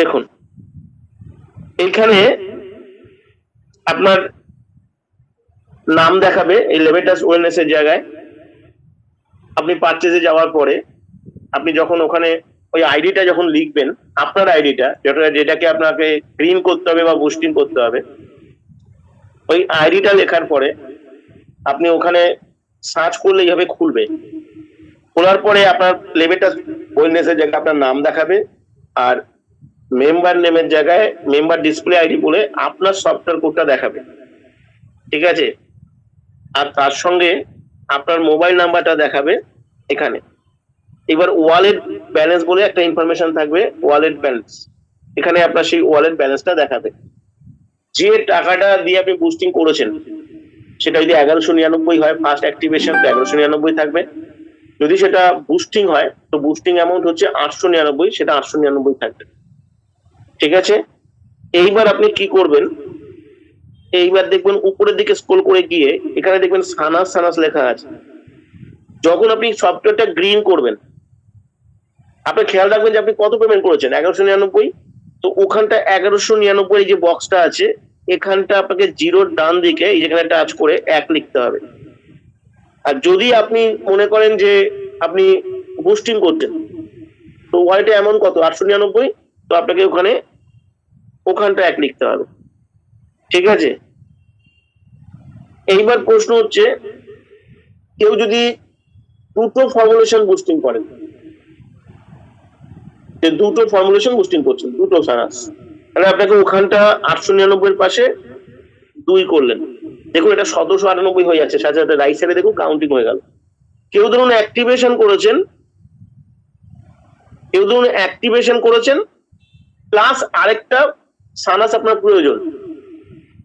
দেখুন এখানে আপনার নাম দেখাবে এই লেভেটাস ওয়েলনেস এর জায়গায়। আপনি পারচেজে যাওয়ার পরে আপনি যখন ওখানে ওই আইডিটা যখন লিখবেন, আপনার আইডিটা যেটাকে আপনাকে গ্রিন করতে হবে বা বুস্টিং করতে হবে, ওই আইডিটা লেখার পরে আপনি ওখানে সার্চ করলে এইভাবে খুলবে। খোলার পরে আপনার লেভেটাস ওয়েলনেস এর জায়গায় আপনার নাম দেখাবে, আর মেম্বার নেমের জায়গায় মেম্বার ডিসপ্লে আইডি বলে আপনার সফটওয়্যার কোডটা দেখাবে, ঠিক আছে? আর তার সঙ্গে আপনার মোবাইল নাম্বারটা দেখাবে এখানে। এবার ওয়ালেট ব্যালেন্স বলে একটা ইনফরমেশন থাকবে, ওয়ালেট ব্যালেন্স। এখানে আপনার সেই ওয়ালেট ব্যালেন্সটা দেখাবে। যে টাকাটা দিয়ে আপনি বুস্টিং করেছেন সেটা যদি 1199 হয় ফার্স্ট অ্যাক্টিভেশন, তো 1199 থাকবে। যদি সেটা বুস্টিং হয় তো বুস্টিং অ্যামাউন্ট হচ্ছে 899, সেটা 899 থাকবে, ঠিক আছে? এইবার আপনি কি করবেন, এইবার দেখবেন উপরের দিকে স্ক্রল করে গিয়ে এখানে দেখবেন সানাস লেখা আছে। যখন আপনি সফটওয়্যারটা গ্রিন করবেন, আপনি খেয়াল রাখবেন যে আপনি কত পেমেন্ট করেছেন, 1199। তো ওখানটা 1199 যে বক্সটা আছে এখানটা আপনাকে জিরোর ডান দিকে এই যেখানে টাচ করে 1 লিখতে হবে। আর যদি আপনি মনে করেন যে আপনি বুস্টিং করছেন, তো ওয়ালেটে অ্যামাউন্ট কত 899, তো আপনাকে ওখানটা 1 লিখতে হবে, ঠিক আছে? এইবার প্রশ্ন হচ্ছে, কেউ যদি দুটো ফর্মুলেশন বুস্টিং করেন, যে দুটো ফর্মুলেশন বুস্টিং করছেন, দুটো সানাস, তাহলে আপনাকে ওখানটা 899 এর পাশে 2 করলেন। দেখুন এটা 1798 হয়ে যাচ্ছে, সাথে সাথে রাইট সাইডে দেখুন কাউন্টিং হয়ে গেল। কেউ ধরুন অ্যাক্টিভেশন করেছেন প্লাস আরেকটা সানাস আপনার প্রয়োজন,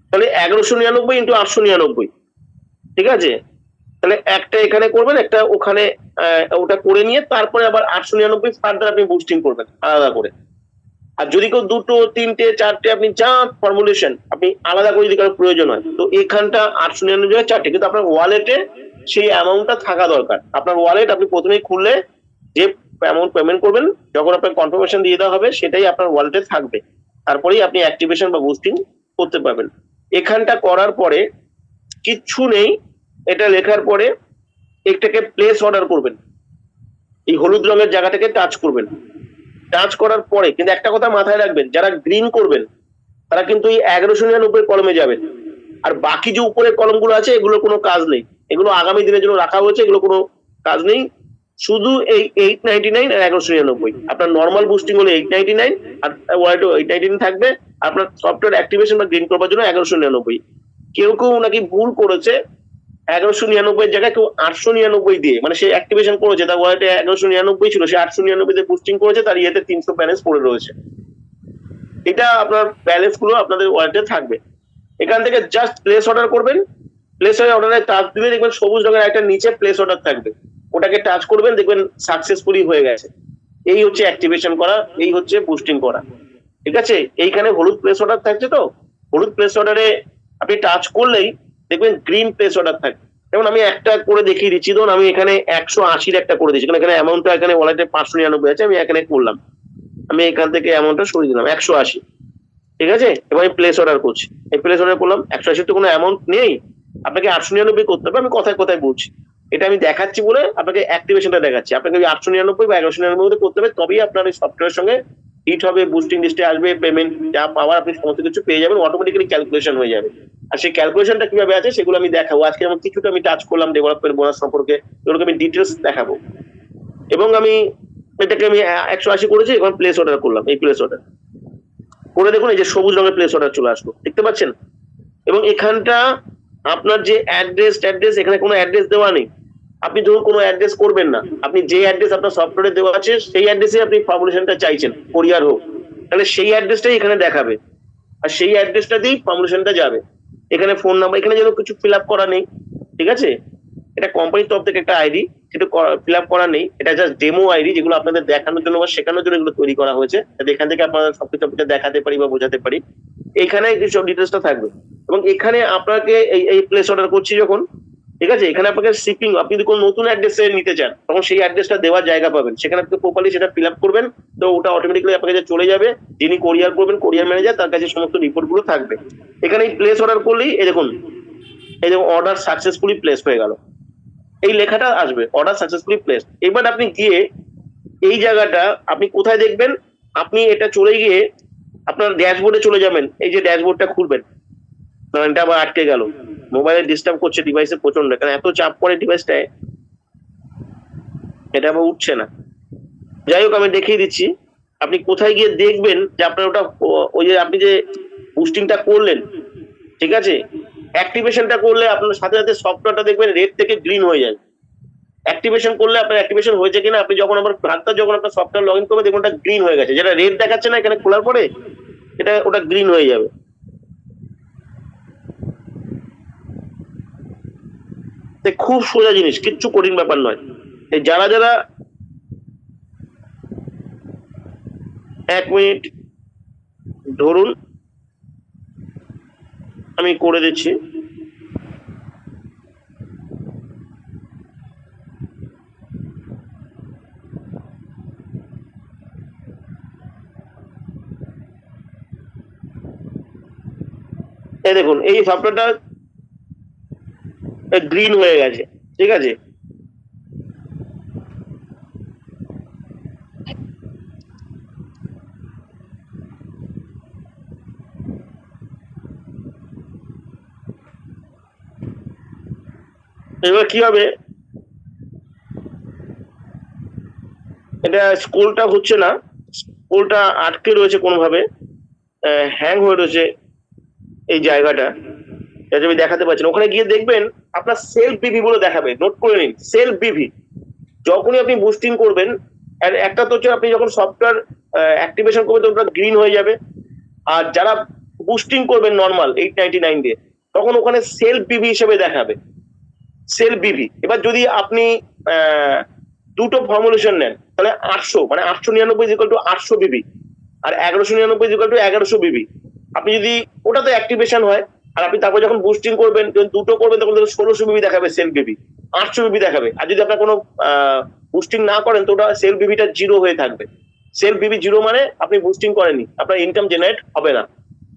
তাহলে 1199 ইন্টু 899, ঠিক আছে? তাহলে একটা এখানে করবেন, একটা ওখানে, ওটা করে নিয়ে তারপরে আবার 899 ফার্দার আপনি বুস্টিং করবেন আলাদা করে। আর যদি কেউ 2, 3, 4 আপনি যা ফর্মুলেশন আপনি আলাদা করে যদি কারো প্রয়োজন হয়, তো এখানটা 899 4টে, কিন্তু আপনার ওয়ালেটে সেই অ্যামাউন্টটা থাকা দরকার। আপনার ওয়ালেট আপনি প্রথমেই খুললে যে অ্যামাউন্ট পেমেন্ট করবেন, যখন আপনার কনফার্মেশন দিয়ে দেওয়া হবে সেটাই আপনার ওয়ালেটে থাকবে, তারপরেই আপনি অ্যাক্টিভেশন বা বুস্টিং করতে পারবেন। এখানটা করার পরে কিচ্ছু নেই, এটা লেখার পরে একটাকে প্লেস অর্ডার করবেন, এই হলুদ রঙের জায়গাটাকে টাচ করবেন। টাচ করার পরে কিন্তু একটা কথা মাথায় রাখবেন, যারা গ্রিন করবেন তারা কিন্তু এই 1199 কলমে যাবেন, আর বাকি যে উপরের কলমগুলো আছে এগুলো কোনো কাজ নেই, এগুলো আগামী দিনের জন্য রাখা হয়েছে, এগুলো কোনো কাজ নেই। শুধু এই 899 আর 1199, আপনার নর্মাল বুস্টিং হলে 899 আর ওয়ালেটও 899 থাকবে, আপনার সফটওয়্যার অ্যাক্টিভেশন বা গ্রিন করবার জন্য 1199। কেউ নাকি ভুল করেছে, 1199 এর জায়গায় কেউ 899 দিয়ে, মানে সে অ্যাক্টিভেশন করেছে, তার ওয়ালেটে 1199 ছিল, সে 899 দিয়ে বুস্টিং করেছে, তার ইয়েতে 300 ব্যালেন্স পড়ে রয়েছে। এটা আপনার ব্যালেন্স গুলো আপনাদের ওয়ালেটে থাকবে। এখান থেকে জাস্ট প্লেস অর্ডার করবেন, প্লেস অর্ডারে টাচ দিলে দেখবেন সবুজ রঙের একটা নিচে প্লেস অর্ডার থাকবে, ওটাকে টাচ করবেন, দেখবেন সাকসেসফুলি হয়ে গেছে। এই হচ্ছে অ্যাক্টিভেশন করা, এই হচ্ছে বুস্টিং করা, ঠিক আছে? এইখানে হলুদ প্লেস অর্ডার থাকছে, তো হলুদ প্লেস অর্ডারে আপনি টাচ করলেই দেখবেন গ্রিন প্লেস অর্ডার থাকবে। যেমন আমি একটা করে দেখিয়ে দিচ্ছি, ধরুন আমি এখানে 180 একটা করে দিচ্ছি, এখানে অ্যামাউন্টটা এখানে ওয়ালেটে 599 আছে, আমি এখানে করলাম, আমি এখান থেকে অ্যামাউন্টটা সরিয়ে দিলাম 180, ঠিক আছে? এবার আমি প্লেস অর্ডার করছি, এই প্লেস অর্ডার করলাম, 180 তো কোনো অ্যামাউন্ট নেই, আপনাকে 899 করতে হবে, আমি কথায় কথায় বলছি, এটা আমি দেখাচ্ছি বলে আপনাকে অ্যাক্টিভেশনটা দেখাচ্ছি। আপনাকে 899 বা 1199 মধ্যে করতে হবে, তবেই আপনার এই সফটওয়্যারের সঙ্গে হিট হবে, বুস্টিং লিস্টে আসবে, পেমেন্ট যা পাওয়ার আপনি সমস্ত কিছু পেয়ে যাবেন, অটোমেটিক্যালি ক্যালকুলেশন হয়ে যাবে। আর সেই ক্যালকুলেশনটা কিভাবে আছে সেগুলো আমি দেখাবো আজকে। যেমন কিছুটা আমি টাচ করলাম ডেভেলপমেন্ট বোনাস সম্পর্কে, এগুলোকে আমি ডিটেলস দেখাবো। এবং আমি এটাকে আমি 180 করেছি, এখন প্লেস অর্ডার করলাম। এই প্লেস অর্ডার করে দেখুন, এই যে সবুজ রঙের প্লেস অর্ডার চলে আসলো, দেখতে পাচ্ছেন? এবং এখানটা আপনার যে অ্যাড্রেস, এখানে কোনো অ্যাড্রেস দেওয়া নেই। আপনি ধরুন কোনো অ্যাড্রেস করবেন না, আপনি যে অ্যাড্রেস আপনার সফটওয়্যারে দেওয়া আছে সেই অ্যাড্রেসে আপনি ফর্মুলেশনটা চাইছেন, কোরিয়ার হোক, তাহলে সেই অ্যাড্রেসটাই এখানে দেখাবে, আর সেই অ্যাড্রেসটা দিয়েই ফর্মুলেশনটা যাবে। এখানে ফোন নাম্বার, এখানে যেন কিছু ফিল আপ করা নেই, ঠিক আছে? এটা কোম্পানির তরফ থেকে একটা আইডি, সেটা ফিল আপ করা নেই, এটা জাস্ট ডেমো আইডি, যেগুলো আপনাদের দেখানোর জন্য বা শেখানোর জন্য এগুলো তৈরি করা হয়েছে, যাতে এখান থেকে আপনারা সবকিছু দেখাতে পারি বা বোঝাতে পারি। এখানে সব ডিটেলসটা থাকবে। এবং এখানে আপনাকে এই প্লেস অর্ডার করছি যখন, ঠিক আছে, এখানে আপনাকে শিপিং, আপনি যদি কোনো নতুন অ্যাড্রেসে নিতে চান তখন সেই অ্যাড্রেসটা দেওয়ার জায়গা পাবেন, সেখানে আপনি প্রপারলি সেটা ফিল আপ করবেন, তো ওটা অটোমেটিক্যালি আপনার কাছে চলে যাবে। যিনি কোরিয়ার করবেন, কোরিয়ার ম্যানেজার, তার কাছে সমস্ত রিপোর্ট গুলো থাকবে। এখানে প্লেস অর্ডার করলেই এই দেখুন, অর্ডার সাকসেসফুলি প্লেস হয়ে গেল, এই লেখাটা আসবে, অর্ডার সাকসেসফুলি প্লেস। এবার আপনি গিয়ে এই জায়গাটা আপনি কোথায় দেখবেন, আপনি এটা চলে গিয়ে আপনার ড্যাশবোর্ডে চলে যাবেন, এই যে ড্যাশবোর্ডটা খুলবেন, এটা আবার আটকে গেল, মোবাইলে ডিস্টার্ব করছে ডিভাইসে প্রচন্ড, কারণ এত চাপ পড়ে ডিভাইসটায়, এটা আবার উঠছে না। যাই হোক, আমি দেখিয়ে দিচ্ছি আপনি কোথায় গিয়ে দেখবেন যে আপনার ওটা, ওই যে আপনি যে বুস্টিংটা করলেন, ঠিক আছে, অ্যাক্টিভেশনটা করলে আপনার সাথে সাথে সফটওয়্যারটা দেখবেন রেড থেকে গ্রিন হয়ে যায়। অ্যাক্টিভেশন করলে আপনার অ্যাক্টিভেশন হয়েছে কিনা, আপনি যখন আবার যখন আপনার সফটওয়্যার লগ ইন করবে দেখুন ওটা গ্রিন হয়ে গেছে, যেটা রেড দেখাচ্ছে না এখানে খোলার পরে, এটা ওটা গ্রিন হয়ে যাবে। খুব সোজা জিনিস, কিচ্ছু কঠিন ব্যাপার নয়। যারা যারা 1 মিনিট ধরুন, আমি করে দিচ্ছি। এই দেখুন, এই সফটওয়্যারটা গ্রিন হয়ে গেছে, ঠিক আছে? এবার কি হবে, এটা স্ক্রোলটা হচ্ছে না, স্ক্রোলটা আটকে রয়েছে কোনোভাবে, হ্যাং হয়ে রয়েছে এই জায়গাটা, যাতে আমি দেখাতে পারছি না। ওখানে গিয়ে দেখবেন আপনার সেলফ বিভি বলে দেখাবে, নোট করে নিন, সেলফ বিভি। যখনই আপনি বুস্টিং করবেন, আর একটা তো হচ্ছে আপনি যখন সফটওয়্যার অ্যাক্টিভেশন করবেন তখন ওটা গ্রিন হয়ে যাবে, আর যারা বুস্টিং করবেন নর্মাল 899 দিয়ে, তখন ওখানে সেলফ বিভি হিসেবে দেখাবে, সেলফ বিভি। এবার যদি আপনি দুটো ফর্মুলেশন নেন, তাহলে 800 মানে 899 800 বিবি, আর 1199 1100 বিবি। আপনি যদি ওটাতে অ্যাক্টিভেশন হয়, আর আপনি তারপর যখন বুস্টিং করবেন, যখন দুটো করবেন, তখন 1600 বিবি দেখাবে সেলফ বিবি, 800 বিবি দেখাবে। আর যদি আপনার কোনো বুস্টিং না করেন, তো ওটা সেলফ বিবিটা 0 হয়ে থাকবে। সেলফ বিবি 0 মানে আপনি বুস্টিং করেননি, আপনার ইনকাম জেনারেট হবে না।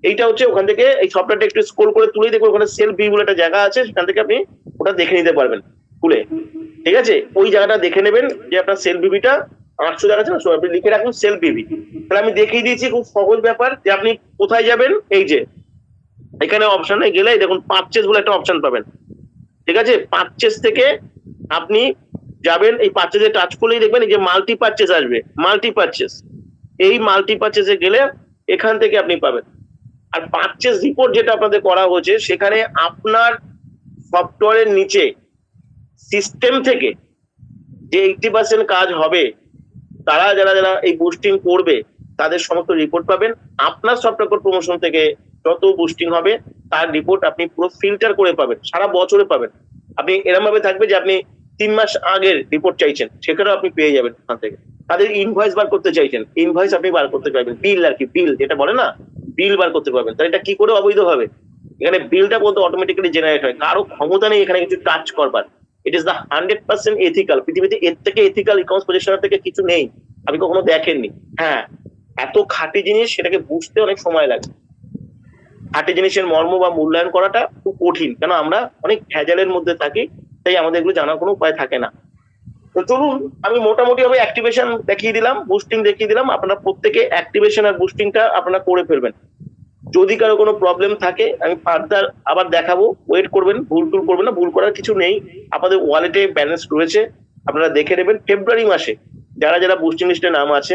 এইটা হচ্ছে ওখান থেকে এই সফটওয়্যারটা একটু স্ক্রল করে তুলেই দেখবেন ওখানে সেলফ বিবি বলে একটা জায়গা আছে, সেখান থেকে আপনি ওটা দেখে নিতে পারবেন খুলে, ঠিক আছে? ওই জায়গাটা দেখে নেবেন যে আপনার সেলফ বিবিটা 800 দেখাচ্ছে না, আপনি লিখে রাখুন সেলফ বিবি। তাহলে আমি দেখিয়ে দিয়েছি, খুব সহজ ব্যাপার, যে আপনি কোথায় যাবেন, এই যে এখানে অপশনে গেলে দেখুন পারচেজ বলে একটা অপশন পাবেন, ঠিক আছে? পারচেজ থেকে আপনি যাবেন, এই পারচেজে টাচ করলেই দেখবেন এই যে মাল্টি পারচেজ আসবে, মাল্টি পারচেজ। এই মাল্টি পারচেজে গেলে এখান থেকে আপনি পাবেন। আর পারচেজ রিপোর্ট যেটা আপনাদের করা হয়েছে, সেখানে আপনার সফটওয়্যারের নিচে সিস্টেম থেকে যে 80% কাজ হবে, তারা যারা যারা এই বুস্টিং করবে তাদের সমস্ত রিপোর্ট পাবেন। আপনার সফটওয়্যার প্রমোশন থেকে যত বুস্টিং হবে তার রিপোর্ট আপনি পুরো ফিল্টার করে পাবেন, সারা বছরে পাবেন। আপনি এরকম ভাবে থাকবে যে আপনি 3 মাস আগের রিপোর্ট চাইছেন, সেখানেও আপনি পেয়ে যাবেন ওখান থেকে। তাদের ইনভয়েস বার করতে চাইছেন, ইনভয়েস আপনি বার করতে পারবেন, বিল আর কি, বিল যেটা বলে না, বিল বার করতে পারবেন। তাহলে এটা কি করে অবৈধ হবে? এখানে বিলটা বলতে অটোমেটিক্যালি জেনারেট হয়, কারো ক্ষমতা নেই এখানে কিছু টাচ করবার। It is the 100% ethical. পৃথিবীতে এর থেকে এথিক্যাল ই কমার্স পজিশনার থেকে কিছু নেই, আপনি কখনো দেখেননি। হ্যাঁ, এত খাঁটি জিনিস, সেটাকে বুঝতে অনেক সময় লাগে। খাঁটি জিনিসের মর্ম বা মূল্যায়ন করাটা খুব কঠিন, কেন আমরা অনেক ভেজালের মধ্যে থাকি, তাই আমাদের এগুলো জানার কোনো উপায় থাকে না। তো চলুন আমি মোটামুটি ভাবে অ্যাক্টিভেশন দেখিয়ে দিলাম, বুস্টিং দেখিয়ে দিলাম, আপনারা প্রত্যেকে অ্যাক্টিভেশন আর বুস্টিংটা আপনারা করে ফেলবেন। যদি কারো কোনো প্রবলেম থাকে আমি ফার্দার আবার দেখাবো, ওয়েট করবেন, ভুল টুল করবেন না, ভুল করার কিছু নেই, আপনাদের ওয়ালেটে ব্যালেন্স রয়েছে, আপনারা দেখে নেবেন। ফেব্রুয়ারি মাসে যারা যারা বুস্টিং লিস্টে নাম আছে,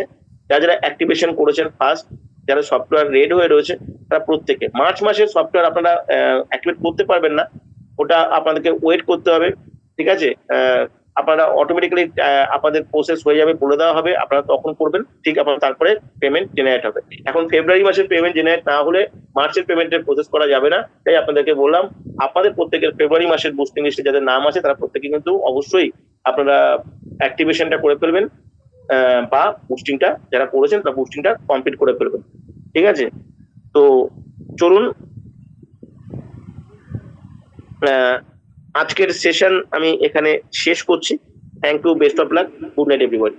যারা যারা অ্যাক্টিভেশন করেছেন ফার্স্ট, যারা সফটওয়্যার রেড হয়ে রয়েছে, তারা প্রত্যেকে মার্চ মাসে সফটওয়্যার আপনারা অ্যাক্টিভেট করতে পারবেন না, ওটা আপনাদেরকে ওয়েট করতে হবে, ঠিক আছে? আপনারা অটোমেটিক্যালি আপনাদের প্রসেস হয়ে যাবে, বলে দেওয়া হবে, আপনারা তখন করবেন, ঠিক আপনার তারপরে পেমেন্ট জেনারেট হবে। এখন ফেব্রুয়ারি মাসের পেমেন্ট জেনারেট না হলে মার্চের পেমেন্টের প্রসেস করা যাবে না, তাই আপনাদেরকে বললাম আপনাদের প্রত্যেকের ফেব্রুয়ারি মাসের বুস্টিং লিস্টে যাদের নাম আছে তারা প্রত্যেকে কিন্তু অবশ্যই আপনারা অ্যাক্টিভেশনটা করে ফেলবেন, বা বুস্টিংটা যারা করেছেন তারা বুস্টিংটা কমপ্লিট করে ফেলবেন, ঠিক আছে? তো চলুন আজকের সেশন আমি এখানে শেষ করছি। Thank you, best of luck, good night everybody.